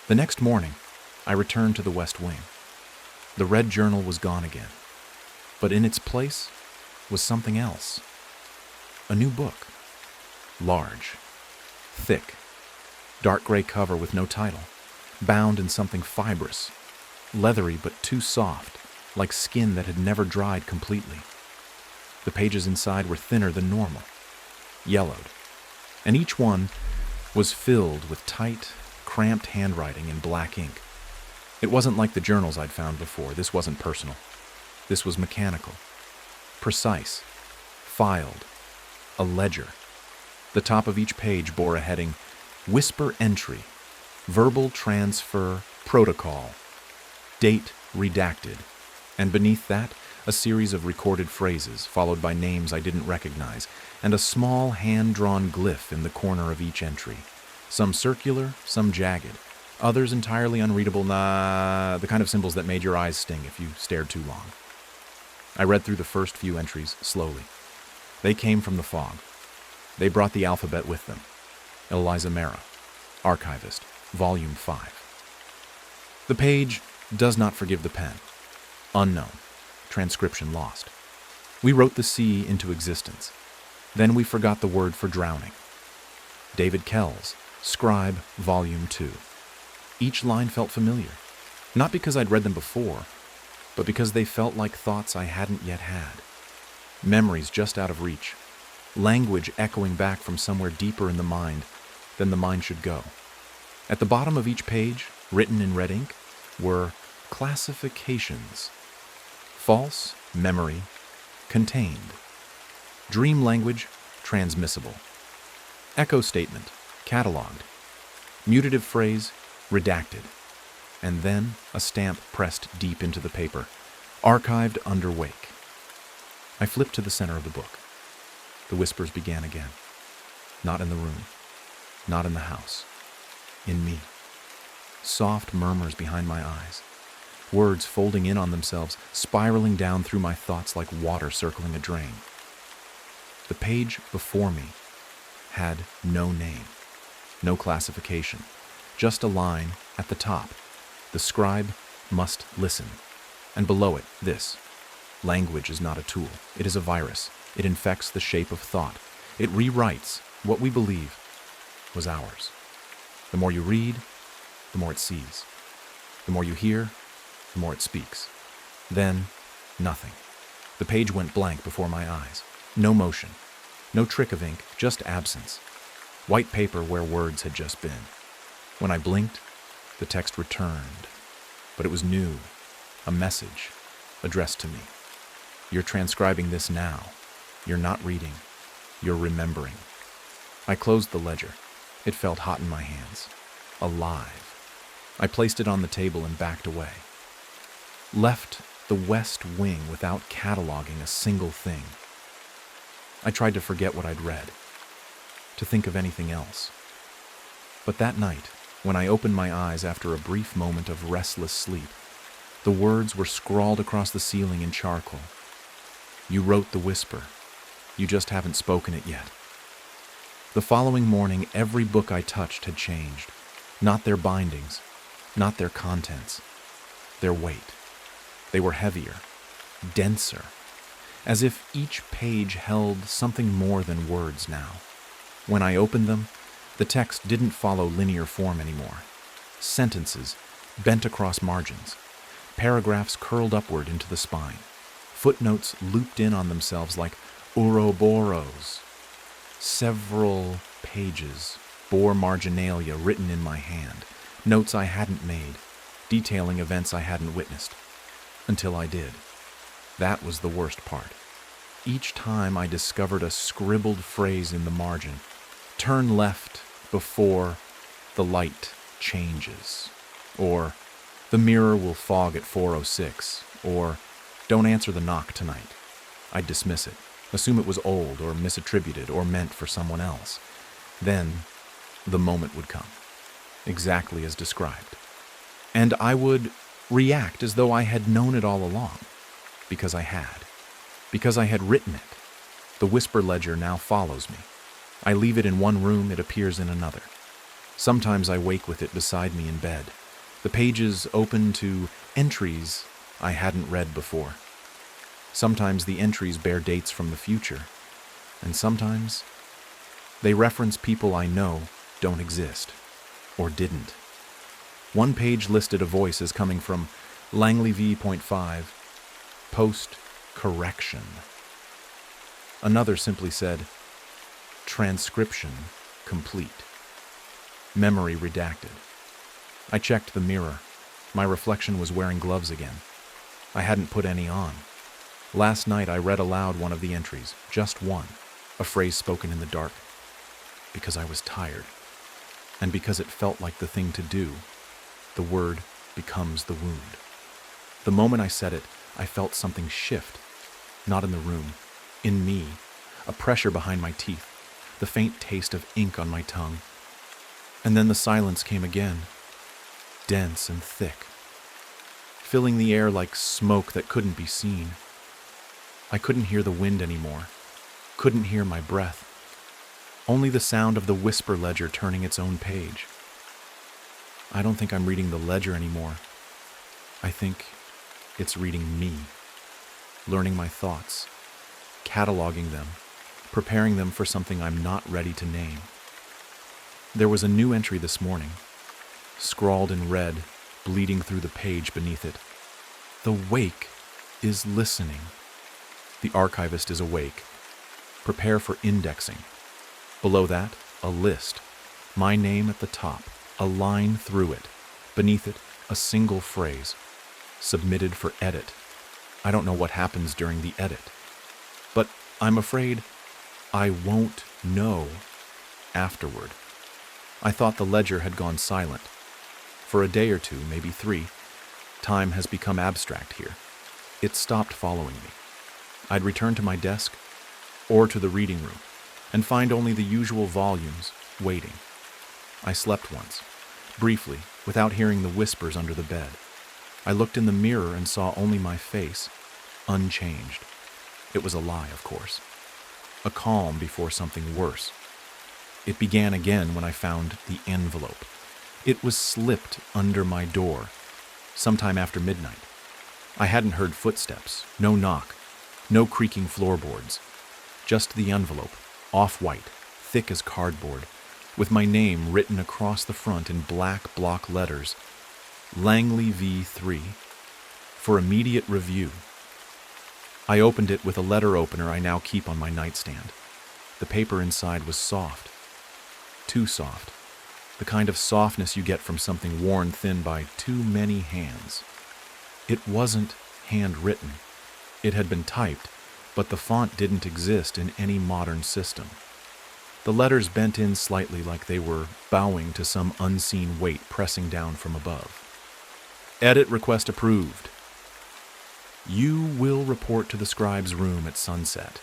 The next morning, I returned to the West Wing. The red journal was gone again, but in its place was something else. A new book. Large, thick, dark gray cover with no title, bound in something fibrous, leathery but too soft, like skin that had never dried completely. The pages inside were thinner than normal, yellowed, and each one was filled with tight, cramped handwriting in black ink. It wasn't like the journals I'd found before. This wasn't personal. This was mechanical, precise, filed, a ledger. The top of each page bore a heading, Whisper Entry, Verbal Transfer Protocol, Date Redacted, and beneath that, a series of recorded phrases, followed by names I didn't recognize, and a small hand-drawn glyph in the corner of each entry. Some circular, some jagged, others entirely unreadable, the kind of symbols that made your eyes sting if you stared too long. I read through the first few entries slowly. They came from the fog. They brought the alphabet with them. Eliza Mera, Archivist, Volume 5. The page does not forgive the pen. Unknown. Transcription lost. We wrote the sea into existence. Then we forgot the word for drowning. David Kells, Scribe, Volume 2. Each line felt familiar. Not because I'd read them before, but because they felt like thoughts I hadn't yet had. Memories just out of reach. Language echoing back from somewhere deeper in the mind than the mind should go. At the bottom of each page, written in red ink, were classifications. False, memory, contained. Dream language, transmissible. Echo statement, cataloged. Mutative phrase, redacted. And then a stamp pressed deep into the paper, archived under wake. I flipped to the center of the book. The whispers began again. Not in the room. Not in the house. In me. Soft murmurs behind my eyes. Words folding in on themselves, spiraling down through my thoughts like water circling a drain. The page before me had no name, no classification, just a line at the top. The scribe must listen. And below it, this. Language is not a tool. It is a virus. It infects the shape of thought. It rewrites what we believe was ours. The more you read, the more it sees. The more you hear, the more it speaks. Then, nothing. The page went blank before my eyes. No motion. No trick of ink, just absence. White paper where words had just been. When I blinked, the text returned. But it was new. A message addressed to me. You're transcribing this now. You're not reading. You're remembering. I closed the ledger. It felt hot in my hands. Alive. I placed it on the table and backed away. Left the West Wing without cataloging a single thing. I tried to forget what I'd read, to think of anything else. But that night, when I opened my eyes after a brief moment of restless sleep, the words were scrawled across the ceiling in charcoal. You wrote the whisper. You just haven't spoken it yet. The following morning, every book I touched had changed. Not their bindings, not their contents, their weight. They were heavier, denser, as if each page held something more than words now. When I opened them, the text didn't follow linear form anymore. Sentences bent across margins, paragraphs curled upward into the spine, footnotes looped in on themselves like Ouroboros. Several pages bore marginalia written in my hand, notes I hadn't made, detailing events I hadn't witnessed. Until I did. That was the worst part. Each time I discovered a scribbled phrase in the margin. Turn left before the light changes. Or, the mirror will fog at 4:06. Or, don't answer the knock tonight. I'd dismiss it, assume it was old or misattributed or meant for someone else. Then, the moment would come, exactly as described. And I would react as though I had known it all along, because I had. Because I had written it. The whisper ledger now follows me. I leave it in one room, it appears in another. Sometimes I wake with it beside me in bed. The pages open to entries I hadn't read before. Sometimes the entries bear dates from the future, and sometimes they reference people I know don't exist, or didn't. One page listed a voice as coming from Langley V.5, post-correction. Another simply said, transcription complete. Memory redacted. I checked the mirror. My reflection was wearing gloves again. I hadn't put any on. Last night I read aloud one of the entries, just one, a phrase spoken in the dark, because I was tired, and because it felt like the thing to do. The word becomes the wound. The moment I said it, I felt something shift, not in the room, in me, a pressure behind my teeth, the faint taste of ink on my tongue. And then the silence came again, dense and thick, filling the air like smoke that couldn't be seen. I couldn't hear the wind anymore, couldn't hear my breath, only the sound of the whisper ledger turning its own page. I don't think I'm reading the ledger anymore. I think it's reading me, learning my thoughts, cataloging them, preparing them for something I'm not ready to name. There was a new entry this morning, scrawled in red, bleeding through the page beneath it. The wake is listening. The archivist is awake. Prepare for indexing. Below that, a list. My name at the top, a line through it. Beneath it, a single phrase. Submitted for edit. I don't know what happens during the edit. But I'm afraid I won't know afterward. I thought the ledger had gone silent. For a day or two, maybe 3, time has become abstract here. It stopped following me. I'd return to my desk or to the reading room and find only the usual volumes waiting. I slept once, briefly, without hearing the whispers under the bed. I looked in the mirror and saw only my face, unchanged. It was a lie, of course. A calm before something worse. It began again when I found the envelope. It was slipped under my door, sometime after midnight. I hadn't heard footsteps, no knock, no creaking floorboards. Just the envelope, off-white, thick as cardboard, with my name written across the front in black block letters, Langley V3, for immediate review. I opened it with a letter opener I now keep on my nightstand. The paper inside was soft. Too soft. The kind of softness you get from something worn thin by too many hands. It wasn't handwritten. It had been typed, but the font didn't exist in any modern system. The letters bent in slightly like they were bowing to some unseen weight pressing down from above. Edit request approved. You will report to the scribe's room at sunset.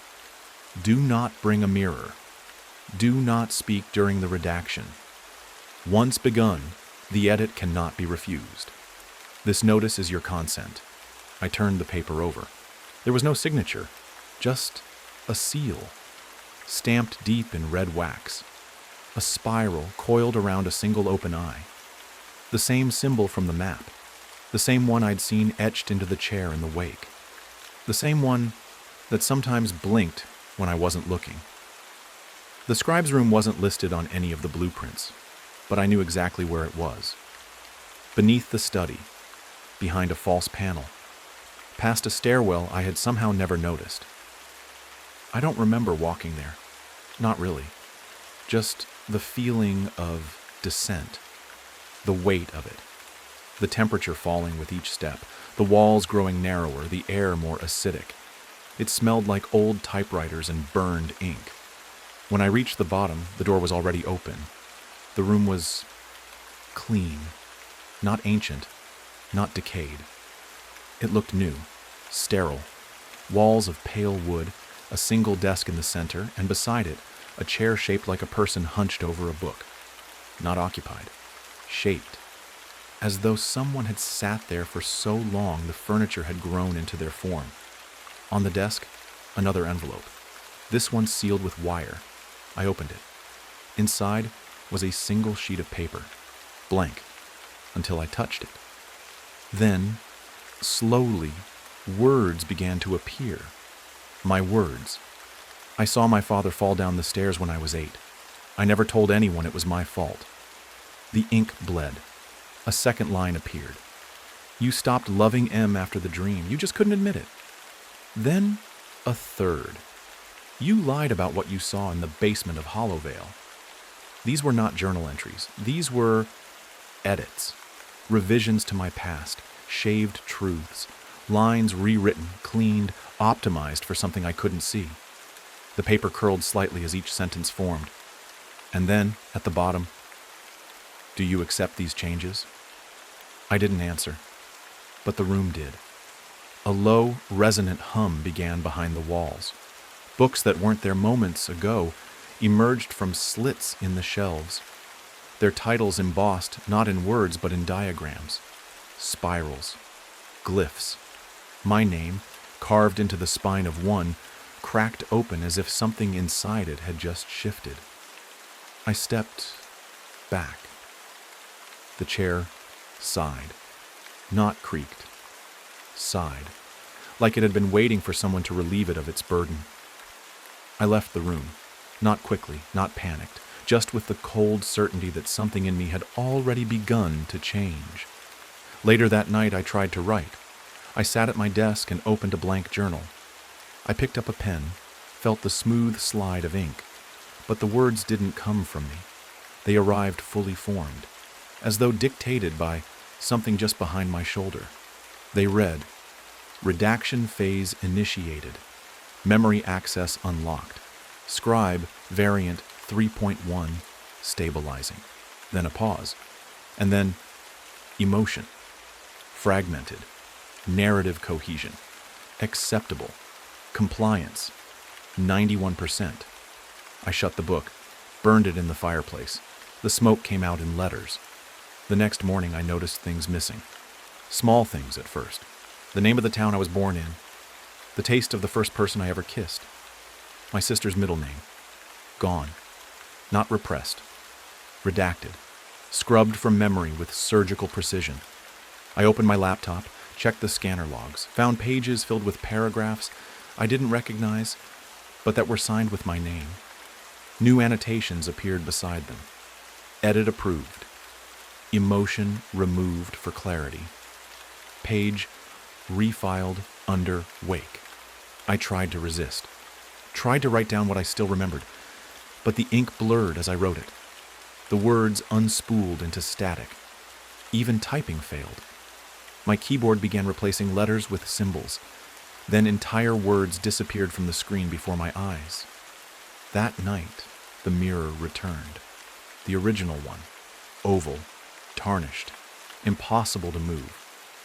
Do not bring a mirror. Do not speak during the redaction. Once begun, the edit cannot be refused. This notice is your consent. I turned the paper over. There was no signature, just a seal, stamped deep in red wax. A spiral coiled around a single open eye. The same symbol from the map. The same one I'd seen etched into the chair in the wake. The same one that sometimes blinked when I wasn't looking. The scribe's room wasn't listed on any of the blueprints, but I knew exactly where it was. Beneath the study, behind a false panel, past a stairwell I had somehow never noticed. I don't remember walking there. Not really. Just the feeling of descent. The weight of it. The temperature falling with each step. The walls growing narrower, the air more acidic. It smelled like old typewriters and burned ink. When I reached the bottom, the door was already open. The room was clean. Not ancient. Not decayed. It looked new. Sterile. Walls of pale wood, a single desk in the center, and beside it, a chair shaped like a person hunched over a book. Not occupied. Shaped. As though someone had sat there for so long the furniture had grown into their form. On the desk, another envelope. This one sealed with wire. I opened it. Inside was a single sheet of paper. Blank. Until I touched it. Then, slowly, words began to appear. My words. I saw my father fall down the stairs when I was 8. I never told anyone it was my fault. The ink bled. A second line appeared. You stopped loving M after the dream. You just couldn't admit it. Then, a third. You lied about what you saw in the basement of Hollowvale. These were not journal entries. These were edits. Revisions to my past. Shaved truths. Lines rewritten, cleaned, optimized for something I couldn't see. The paper curled slightly as each sentence formed. And then, at the bottom, do you accept these changes? I didn't answer, but the room did. A low, resonant hum began behind the walls. Books that weren't there moments ago emerged from slits in the shelves. Their titles embossed not in words but in diagrams. Spirals. Glyphs. My name, carved into the spine of one, cracked open as if something inside it had just shifted. I stepped back. The chair sighed. Not creaked. Sighed. Like it had been waiting for someone to relieve it of its burden. I left the room. Not quickly, not panicked, just with the cold certainty that something in me had already begun to change. Later that night, I tried to write. I sat at my desk and opened a blank journal. I picked up a pen, felt the smooth slide of ink, but the words didn't come from me. They arrived fully formed, as though dictated by something just behind my shoulder. They read, Redaction phase initiated. Memory access unlocked. Scribe variant 3.1 stabilizing. Then a pause. And then emotion. Fragmented. Narrative cohesion. Acceptable. Compliance. 91%. I shut the book, burned it in the fireplace. The smoke came out in letters. The next morning I noticed things missing. Small things at first. The name of the town I was born in. The taste of the first person I ever kissed. My sister's middle name. Gone. Not repressed. Redacted. Scrubbed from memory with surgical precision. I opened my laptop, checked the scanner logs, found pages filled with paragraphs I didn't recognize, but that were signed with my name. New annotations appeared beside them. Edit approved. Emotion removed for clarity. Page refiled under wake. I tried to resist. Tried to write down what I still remembered, but the ink blurred as I wrote it. The words unspooled into static. Even typing failed. My keyboard began replacing letters with symbols. Then entire words disappeared from the screen before my eyes. That night, the mirror returned. The original one. Oval, tarnished, impossible to move.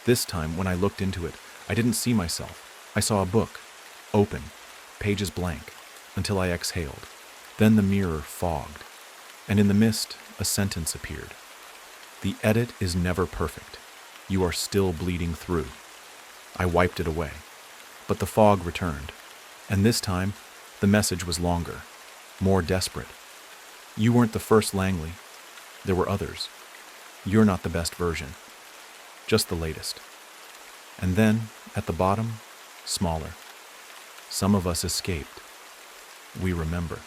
This time, when I looked into it, I didn't see myself. I saw a book, open, pages blank, until I exhaled. Then the mirror fogged, and in the mist, a sentence appeared. The edit is never perfect. You are still bleeding through. I wiped it away, but the fog returned, and this time, the message was longer, more desperate. You weren't the first Langley. There were others. You're not the best version, just the latest. And then, at the bottom, smaller. Some of us escaped. We remember.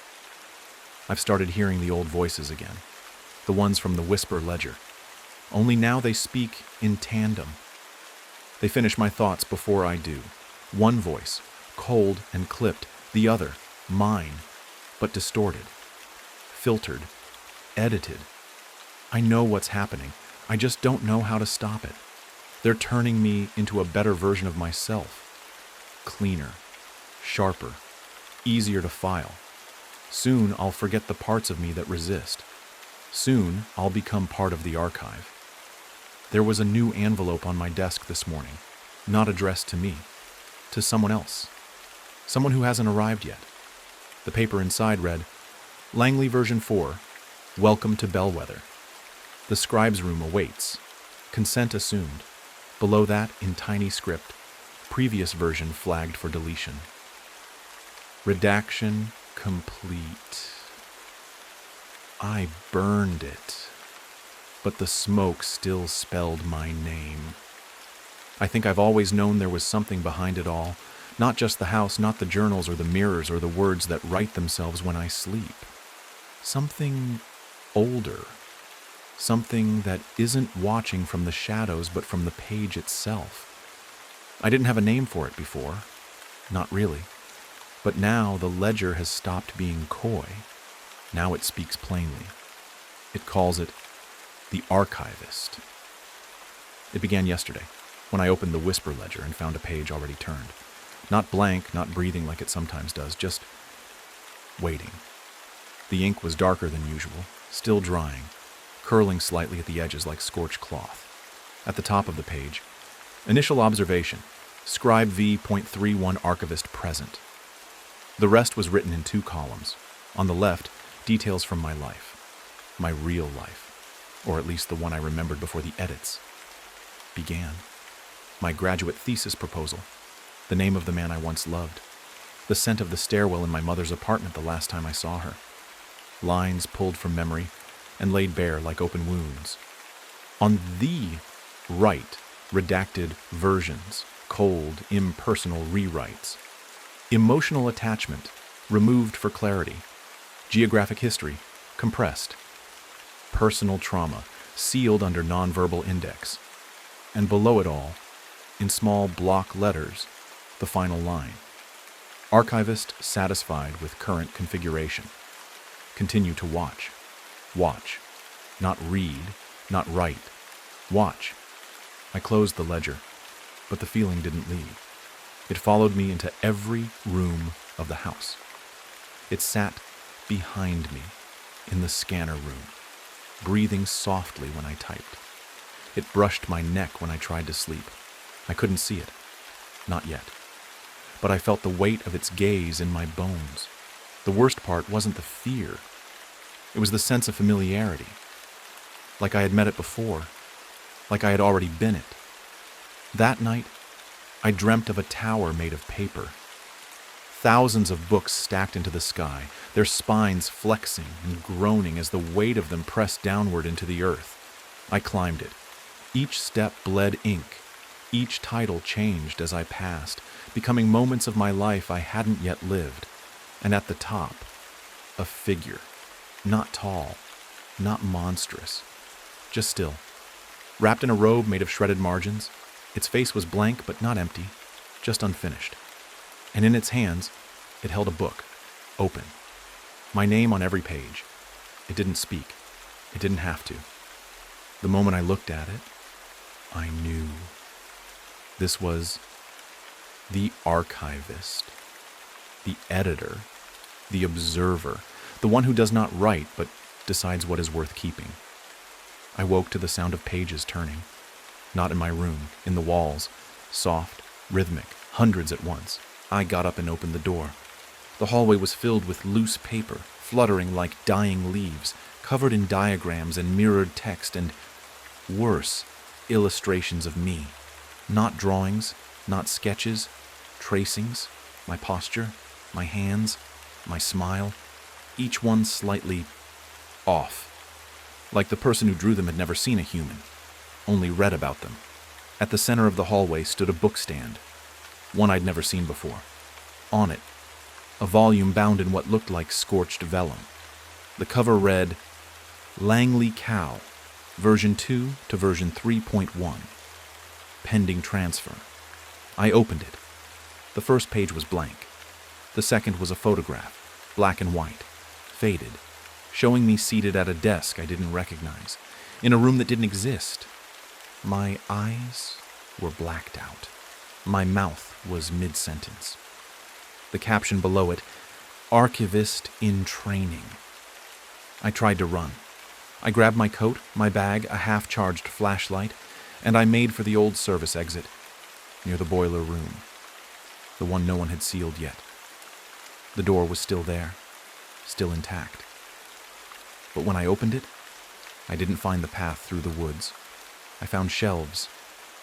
I've started hearing the old voices again, the ones from the Whisper Ledger. Only now they speak in tandem. They finish my thoughts before I do. One voice, cold and clipped, the other, mine, but distorted, filtered, edited. I know what's happening. I just don't know how to stop it. They're turning me into a better version of myself. Cleaner, sharper, easier to file. Soon I'll forget the parts of me that resist. Soon I'll become part of the archive. There was a new envelope on my desk this morning, not addressed to me, to someone else. Someone who hasn't arrived yet. The paper inside read, Langley version 4, welcome to Bellwether. The scribe's room awaits. Consent assumed. Below that, in tiny script, previous version flagged for deletion. Redaction complete. I burned it, but the smoke still spelled my name. I think I've always known there was something behind it all, not just the house, not the journals or the mirrors or the words that write themselves when I sleep. Something older. Something that isn't watching from the shadows but from the page itself. I didn't have a name for it before. Not really. But now the ledger has stopped being coy. Now it speaks plainly. It calls it the archivist. It began yesterday, when I opened the Whisper Ledger and found a page already turned. Not blank, not breathing like it sometimes does, just waiting. The ink was darker than usual, still drying, curling slightly at the edges like scorched cloth. At the top of the page, initial observation, Scribe V.31 Archivist present. The rest was written in 2 columns. On the left, details from my life, my real life, or at least the one I remembered before the edits began. My graduate thesis proposal, the name of the man I once loved, the scent of the stairwell in my mother's apartment the last time I saw her. Lines pulled from memory and laid bare like open wounds. On the right, redacted versions, cold, impersonal rewrites. Emotional attachment, removed for clarity. Geographic history, compressed. Personal trauma, sealed under nonverbal index. And below it all, in small block letters, the final line. Archivist satisfied with current configuration. Continue to watch. Watch. Not read, not write. Watch. I closed the ledger, but the feeling didn't leave. It followed me into every room of the house. It sat behind me in the scanner room, breathing softly when I typed. It brushed my neck when I tried to sleep. I couldn't see it. Not yet. But I felt the weight of its gaze in my bones. The worst part wasn't the fear. It was the sense of familiarity. Like I had met it before. Like I had already been it. That night, I dreamt of a tower made of paper. Thousands of books stacked into the sky, their spines flexing and groaning as the weight of them pressed downward into the earth. I climbed it. Each step bled ink. Each title changed as I passed, becoming moments of my life I hadn't yet lived. And at the top, a figure. Not tall, not monstrous, just still. Wrapped in a robe made of shredded margins, its face was blank but not empty, just unfinished. And in its hands, it held a book, open. My name on every page. It didn't speak. It didn't have to. The moment I looked at it, I knew. This was The archivist, the editor, the observer, the one who does not write but decides what is worth keeping. I woke to the sound of pages turning. Not in my room, in the walls, soft, rhythmic, hundreds at once. I got up and opened the door. The hallway was filled with loose paper, fluttering like dying leaves, covered in diagrams and mirrored text and, worse, illustrations of me. Not drawings, not sketches, tracings, my posture, my hands, my smile, each one slightly off. Like the person who drew them had never seen a human, only read about them. At the center of the hallway stood a bookstand, one I'd never seen before. On it, a volume bound in what looked like scorched vellum. The cover read, Langley Cow, version 2 to version 3.1, pending transfer. I opened it. The first page was blank. The second was a photograph, black and white, faded, showing me seated at a desk I didn't recognize, in a room that didn't exist. My eyes were blacked out. My mouth was mid-sentence. The caption below it, Archivist in Training. I tried to run. I grabbed my coat, my bag, a half-charged flashlight, and I made for the old service exit, near the boiler room, the one no one had sealed yet. The door was still there, still intact. But when I opened it, I didn't find the path through the woods. I found shelves,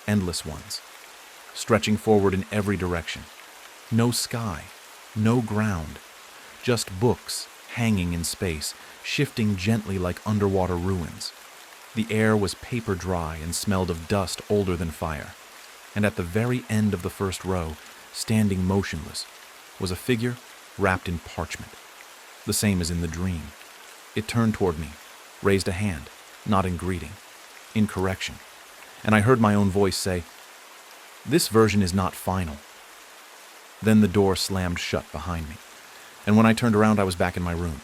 endless ones, stretching forward in every direction. No sky, no ground, just books hanging in space, shifting gently like underwater ruins. The air was paper dry and smelled of dust older than fire. And at the very end of the first row, standing motionless, was a figure wrapped in parchment, the same as in the dream. It turned toward me, raised a hand, not in greeting, in correction, and I heard my own voice say, "This version is not final." Then the door slammed shut behind me, and when I turned around, I was back in my room.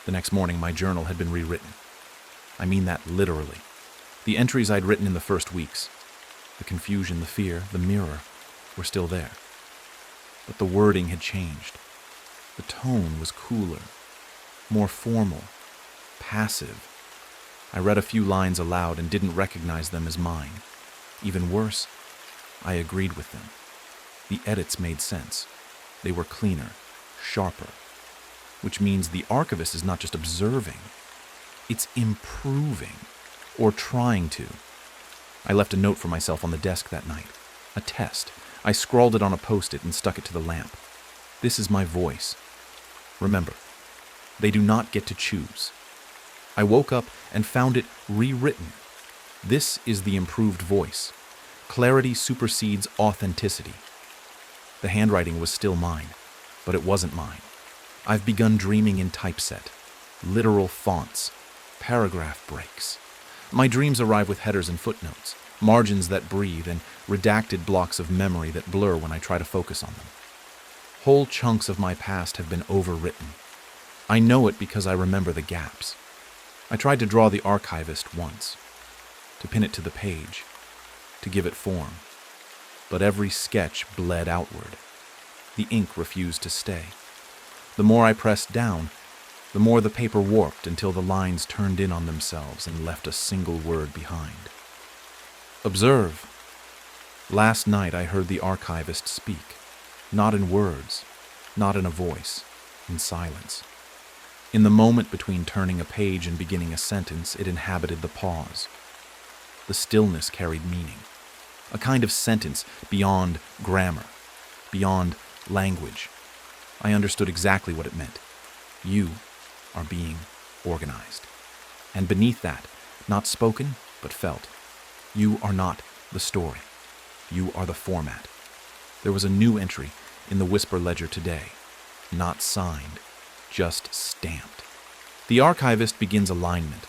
The next morning, my journal had been rewritten. I mean that literally. The entries I'd written in the first weeks, the confusion, the fear, the mirror, were still there. But the wording had changed. The tone was cooler, more formal, passive. I read a few lines aloud and didn't recognize them as mine. Even worse, I agreed with them. The edits made sense. They were cleaner, sharper, which means the archivist is not just observing, it's improving, or trying to. I left a note for myself on the desk that night, a test. I scrawled it on a post-it and stuck it to the lamp. This is my voice. Remember, they do not get to choose. I woke up and found it rewritten. This is the improved voice. Clarity supersedes authenticity. The handwriting was still mine, but it wasn't mine. I've begun dreaming in typeset, literal fonts, paragraph breaks. My dreams arrive with headers and footnotes, margins that breathe, and redacted blocks of memory that blur when I try to focus on them. Whole chunks of my past have been overwritten. I know it because I remember the gaps. I tried to draw the archivist once, to pin it to the page, to give it form. But every sketch bled outward. The ink refused to stay. The more I pressed down, the more the paper warped until the lines turned in on themselves and left a single word behind. Observe. Last night I heard the archivist speak, not in words, not in a voice, in silence. In the moment between turning a page and beginning a sentence, it inhabited the pause. The stillness carried meaning, a kind of sentence beyond grammar, beyond language. I understood exactly what it meant. You are being organized. And beneath that, not spoken, but felt, you are not the story. You are the format. There was a new entry in the Whisper Ledger today, not signed, just stamped. The archivist begins alignment.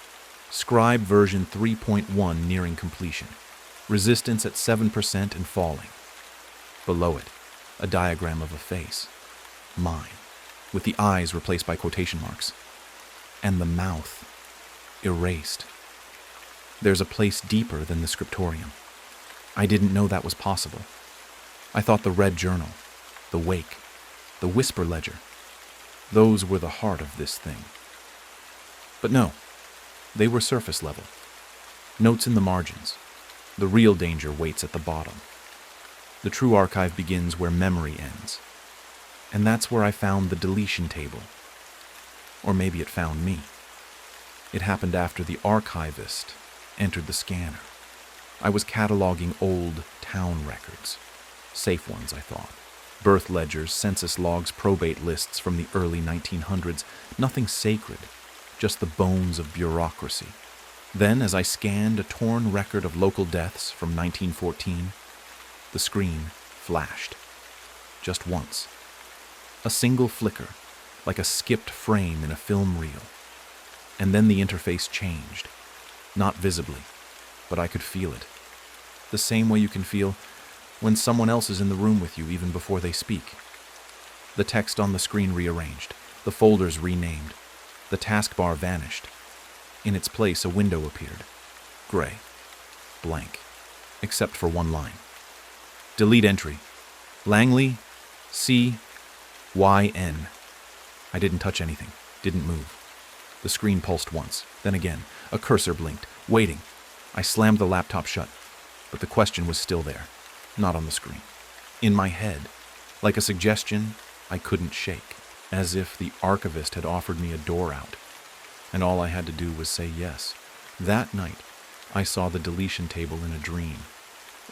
Scribe version 3.1 nearing completion. Resistance at 7% and falling. Below it, a diagram of a face. Mine, with the eyes replaced by quotation marks. And the mouth erased. There's a place deeper than the scriptorium. I didn't know that was possible. I thought the red journal, the wake, the whisper ledger, those were the heart of this thing. But no, they were surface level. Notes in the margins. The real danger waits at the bottom. The true archive begins where memory ends. And that's where I found the deletion table. Or maybe it found me. It happened after the archivist entered the scanner. I was cataloging old town records. Safe ones, I thought. Birth ledgers, census logs, probate lists from the early 1900s. Nothing sacred, just the bones of bureaucracy. Then, as I scanned a torn record of local deaths from 1914, the screen flashed. Just once. A single flicker, like a skipped frame in a film reel. And then the interface changed. Not visibly, but I could feel it. The same way you can feel when someone else is in the room with you even before they speak. The text on the screen rearranged, the folders renamed, the taskbar vanished. In its place, a window appeared. Gray. Blank. Except for one line. Delete entry. Langley, C-Y-N. I didn't touch anything, didn't move. The screen pulsed once, then again. A cursor blinked, waiting. I slammed the laptop shut, but the question was still there, not on the screen. In my head, like a suggestion I couldn't shake, as if the archivist had offered me a door out, and all I had to do was say yes. That night, I saw the deletion table in a dream,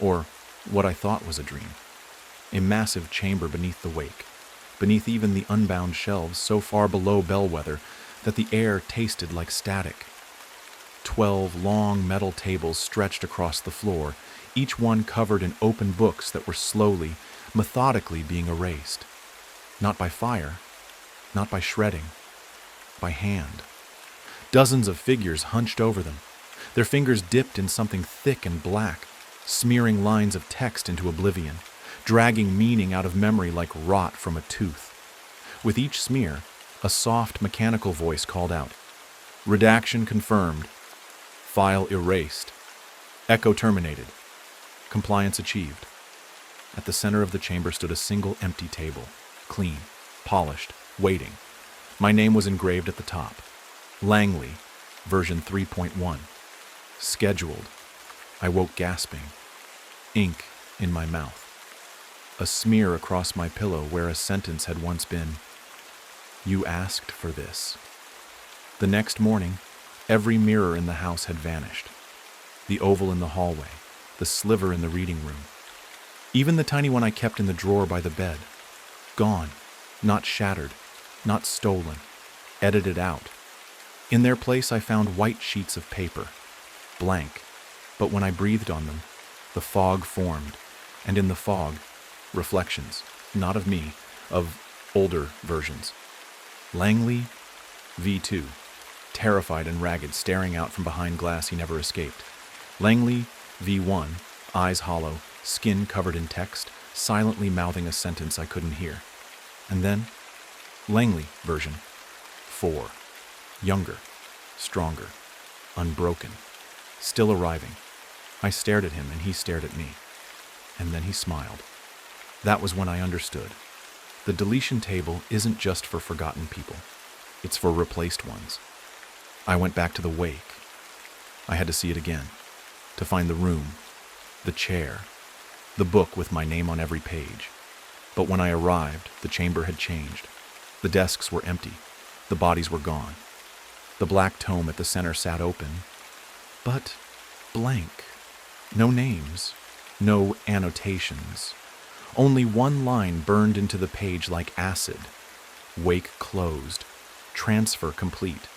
or what I thought was a dream. A massive chamber beneath the wake, beneath even the unbound shelves so far below bellwether that the air tasted like static. 12 long metal tables stretched across the floor, each one covered in open books that were slowly, methodically being erased. Not by fire, not by shredding, by hand. Dozens of figures hunched over them, their fingers dipped in something thick and black, smearing lines of text into oblivion, dragging meaning out of memory like rot from a tooth. With each smear, a soft mechanical voice called out, "Redaction confirmed. File erased. Echo terminated. Compliance achieved." At the center of the chamber stood a single empty table, clean, polished, waiting. My name was engraved at the top. Langley, version 3.1. Scheduled. I woke gasping. Ink in my mouth. A smear across my pillow where a sentence had once been, "You asked for this." The next morning, every mirror in the house had vanished. The oval in the hallway, the sliver in the reading room. Even the tiny one I kept in the drawer by the bed. Gone. Not shattered. Not stolen. Edited out. In their place, I found white sheets of paper. Blank. But when I breathed on them, the fog formed. And in the fog, reflections. Not of me, of older versions. Langley, V2. Terrified and ragged, staring out from behind glass he never escaped. Langley, V1, eyes hollow, skin covered in text, silently mouthing a sentence I couldn't hear. And then, Langley version 4. Younger, stronger, unbroken, still arriving. I stared at him and he stared at me. And then he smiled. That was when I understood. The deletion table isn't just for forgotten people. It's for replaced ones. I went back to the wake. I had to see it again, to find the room, the chair, the book with my name on every page. But when I arrived, the chamber had changed. The desks were empty. The bodies were gone. The black tome at the center sat open, but blank. No names, no annotations. Only one line burned into the page like acid. Wake closed, transfer complete,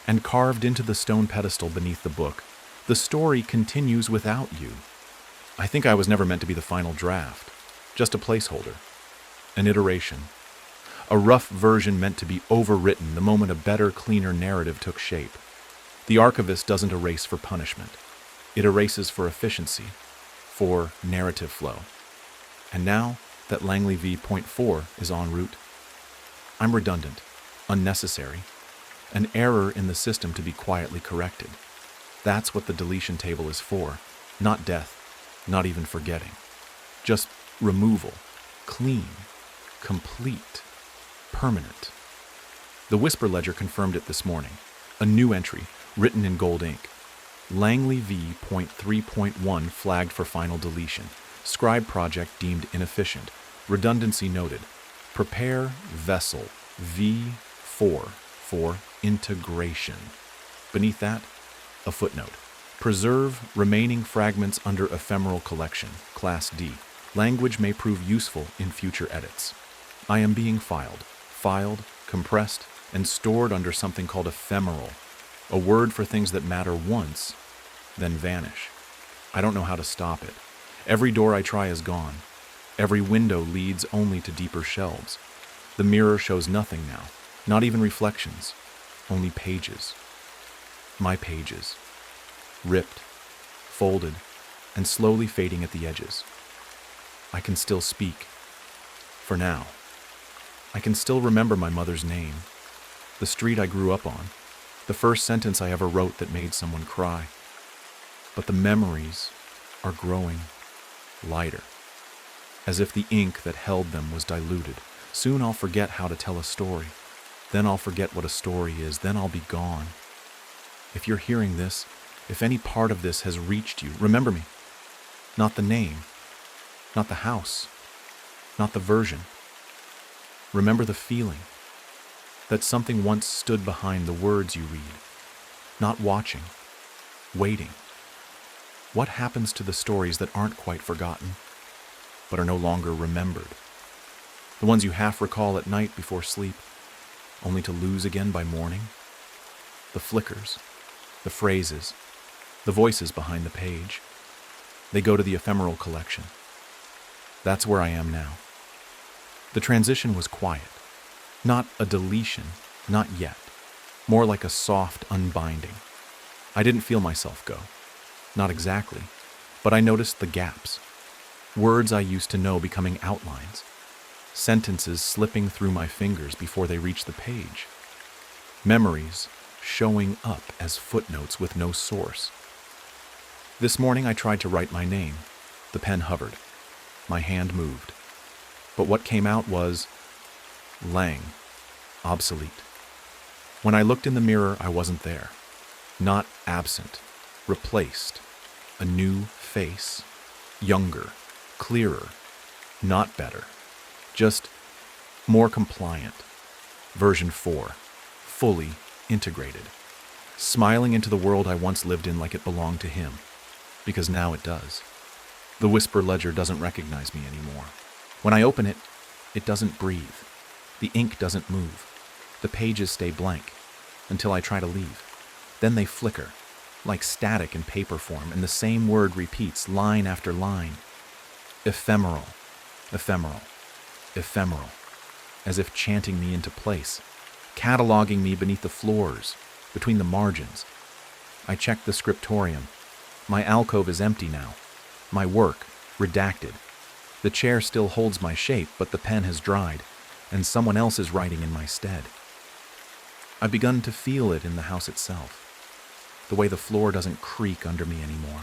and carved into the stone pedestal beneath the book, the story continues without you. I think I was never meant to be the final draft, just a placeholder, an iteration, a rough version meant to be overwritten the moment a better, cleaner narrative took shape. The archivist doesn't erase for punishment. It erases for efficiency, for narrative flow. And now that Langley v.4 is en route, I'm redundant, unnecessary, an error in the system to be quietly corrected. That's what the deletion table is for, not death, not even forgetting. Just removal, clean, complete, permanent. The Whisper Ledger confirmed it this morning. A new entry, written in gold ink. Langley v.3.1 flagged for final deletion. Scribe project deemed inefficient. Redundancy noted. Prepare vessel V4 for integration. Beneath that, a footnote. Preserve remaining fragments under ephemeral collection, Class D. Language may prove useful in future edits. I am being filed, compressed, and stored under something called ephemeral, a word for things that matter once, then vanish. I don't know how to stop it. Every door I try is gone. Every window leads only to deeper shelves. The mirror shows nothing now, not even reflections, only pages. My pages. Ripped, folded, and slowly fading at the edges. I can still speak. For now. I can still remember my mother's name, the street I grew up on, the first sentence I ever wrote that made someone cry. But the memories are growing lighter, as if the ink that held them was diluted. Soon I'll forget how to tell a story. Then I'll forget what a story is. Then I'll be gone. If you're hearing this, if any part of this has reached you, remember me. Not the name, not the house, not the version. Remember the feeling that something once stood behind the words you read, not watching, waiting. What happens to the stories that aren't quite forgotten, but are no longer remembered? The ones you half recall at night before sleep, only to lose again by morning? The flickers, the phrases, the voices behind the page. They go to the ephemeral collection. That's where I am now. The transition was quiet. Not a deletion, not yet. More like a soft unbinding. I didn't feel myself go. Not exactly, but I noticed the gaps. Words I used to know becoming outlines. Sentences slipping through my fingers before they reach the page. Memories showing up as footnotes with no source. This morning I tried to write my name. The pen hovered. My hand moved. But what came out was Lang, obsolete. When I looked in the mirror, I wasn't there. Not absent, replaced. A new face, younger, clearer, not better, just more compliant. Version 4, fully integrated. Smiling into the world I once lived in like it belonged to him, because now it does. The Whisper Ledger doesn't recognize me anymore. When I open it, it doesn't breathe. The ink doesn't move. The pages stay blank until I try to leave. Then they flicker, like static in paper form, and the same word repeats line after line. Ephemeral, ephemeral, ephemeral, as if chanting me into place, cataloging me beneath the floors, between the margins. I check the scriptorium. My alcove is empty now. My work, redacted. The chair still holds my shape, but the pen has dried, and someone else is writing in my stead. I've begun to feel it in the house itself. The way the floor doesn't creak under me anymore.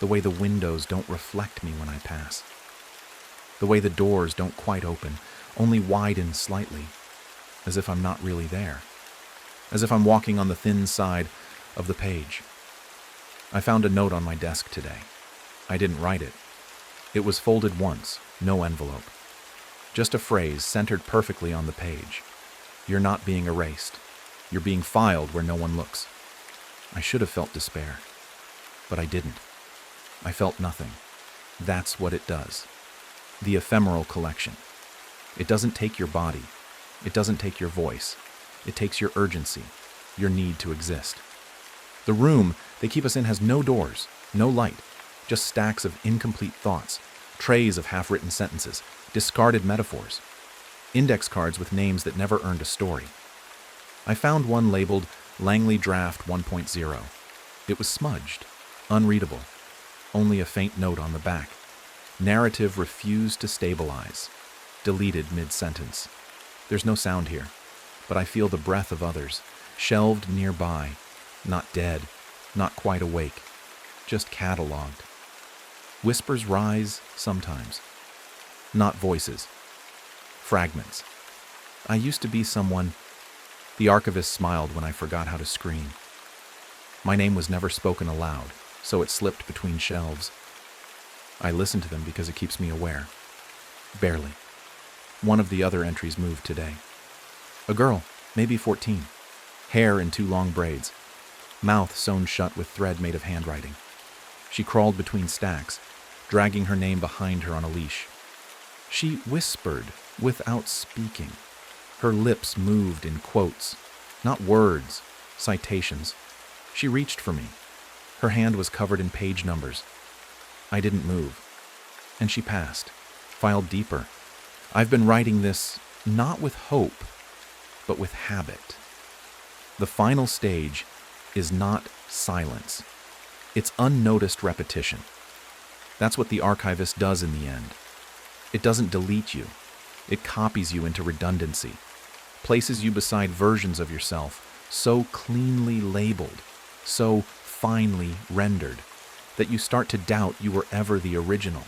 The way the windows don't reflect me when I pass. The way the doors don't quite open, only widen slightly, as if I'm not really there. As if I'm walking on the thin side of the page. I found a note on my desk today. I didn't write it. It was folded once, no envelope. Just a phrase centered perfectly on the page. You're not being erased. You're being filed where no one looks. I should have felt despair, but I didn't. I felt nothing. That's what it does. The ephemeral collection. It doesn't take your body. It doesn't take your voice. It takes your urgency, your need to exist. The room they keep us in has no doors, no light, just stacks of incomplete thoughts, trays of half-written sentences, discarded metaphors, index cards with names that never earned a story. I found one labeled Langley Draft 1.0. It was smudged, unreadable, only a faint note on the back. Narrative refused to stabilize, deleted mid-sentence. There's no sound here, but I feel the breath of others, shelved nearby, not dead, not quite awake, just catalogued. Whispers rise sometimes. Not voices. Fragments. I used to be someone. The archivist smiled when I forgot how to scream. My name was never spoken aloud, so it slipped between shelves. I listen to them because it keeps me aware. Barely. One of the other entries moved today. A girl, maybe 14. Hair in 2 long braids. Mouth sewn shut with thread made of handwriting. She crawled between stacks, dragging her name behind her on a leash. She whispered without speaking. Her lips moved in quotes, not words, citations. She reached for me. Her hand was covered in page numbers. I didn't move. And she passed, filed deeper. I've been writing this not with hope, but with habit. The final stage is not silence. It's unnoticed repetition. That's what the archivist does in the end. It doesn't delete you. It copies you into redundancy, places you beside versions of yourself so cleanly labeled, so finely rendered, that you start to doubt you were ever the original.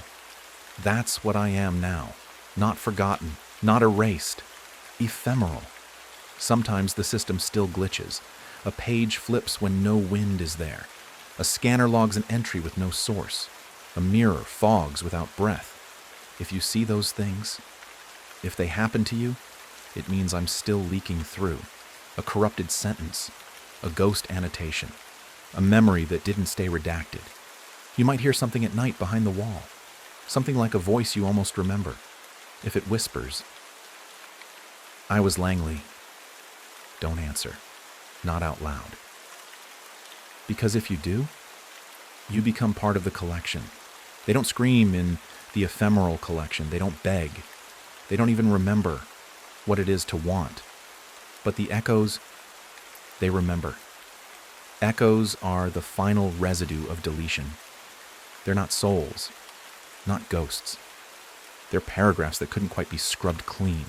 That's what I am now. Not forgotten, not erased, ephemeral. Sometimes the system still glitches. A page flips when no wind is there. A scanner logs an entry with no source. A mirror fogs without breath. If you see those things, if they happen to you, it means I'm still leaking through. A corrupted sentence, a ghost annotation, a memory that didn't stay redacted. You might hear something at night behind the wall, something like a voice you almost remember, if it whispers. I was Langley. Don't answer, not out loud. Because if you do, you become part of the collection. They don't scream in the ephemeral collection. They don't beg. They don't even remember what it is to want. But the echoes, they remember. Echoes are the final residue of deletion. They're not souls, not ghosts. They're paragraphs that couldn't quite be scrubbed clean,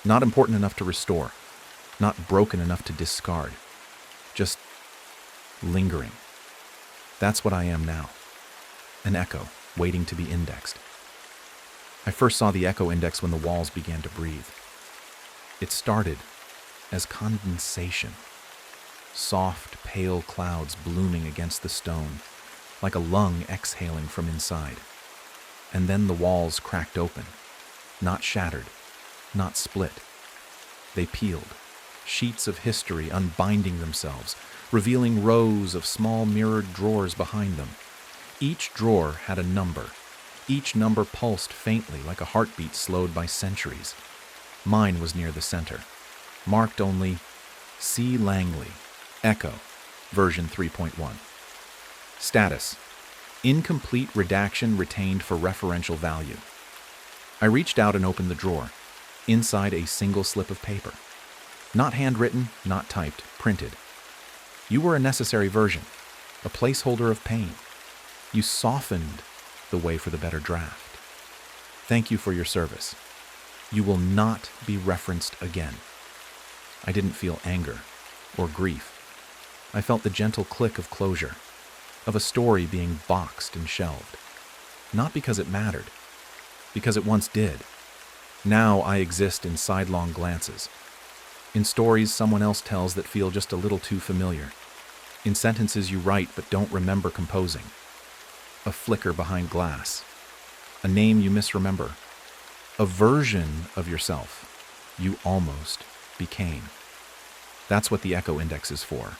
not important enough to restore, not broken enough to discard, just lingering. That's what I am now, an echo waiting to be indexed. I first saw the echo index when the walls began to breathe. It started as condensation, soft, pale clouds blooming against the stone, like a lung exhaling from inside. And then the walls cracked open, not shattered, not split. They peeled, sheets of history unbinding themselves, revealing rows of small mirrored drawers behind them. Each drawer had a number. Each number pulsed faintly like a heartbeat slowed by centuries. Mine was near the center, marked only C. Langley, Echo, version 3.1. Status: incomplete redaction retained for referential value. I reached out and opened the drawer. Inside, a single slip of paper. Not handwritten, not typed, printed. You were a necessary version, a placeholder of pain. You softened the way for the better draft. Thank you for your service. You will not be referenced again. I didn't feel anger or grief. I felt the gentle click of closure, of a story being boxed and shelved. Not because it mattered, because it once did. Now I exist in sidelong glances, in stories someone else tells that feel just a little too familiar, in sentences you write but don't remember composing, a flicker behind glass, a name you misremember, a version of yourself you almost became. That's what the Echo Index is for,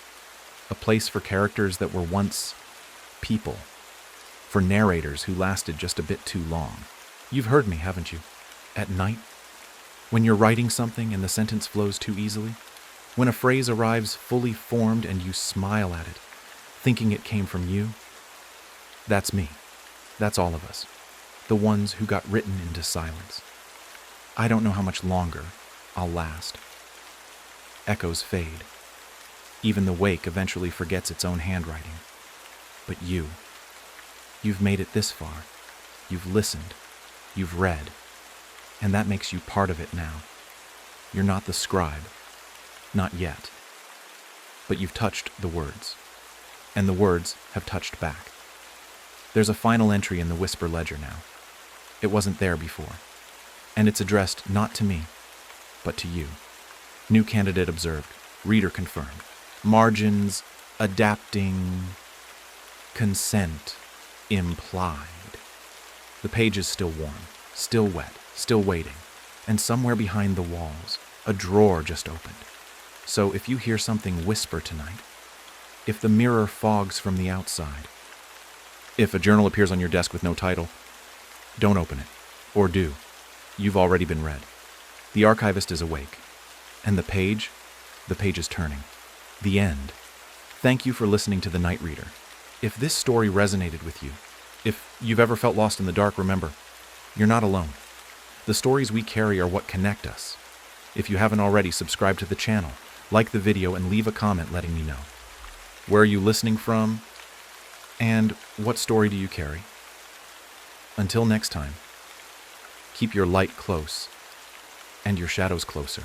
a place for characters that were once people, for narrators who lasted just a bit too long. You've heard me, haven't you? At night, when you're writing something and the sentence flows too easily, when a phrase arrives fully formed and you smile at it, thinking it came from you. That's me. That's all of us, the ones who got written into silence. I don't know how much longer I'll last. Echoes fade. Even the wake eventually forgets its own handwriting. But you've made it this far. You've listened. You've read. And that makes you part of it now. You're not the scribe. Not yet. But you've touched the words. And the words have touched back. There's a final entry in the Whisper ledger now. It wasn't there before. And it's addressed not to me, but to you. New candidate observed. Reader confirmed. Margins adapting. Consent implied. The page is still warm, still wet, still waiting. And somewhere behind the walls, a drawer just opened. So if you hear something whisper tonight, if the mirror fogs from the outside, if a journal appears on your desk with no title, don't open it. Or do. You've already been read. The archivist is awake. And the page is turning. The end. Thank you for listening to The Night Reader. If this story resonated with you, if you've ever felt lost in the dark, remember, you're not alone. The stories we carry are what connect us. If you haven't already, subscribe to the channel, like the video, and leave a comment letting me know. Where are you listening from? And what story do you carry? Until next time, keep your light close and your shadows closer.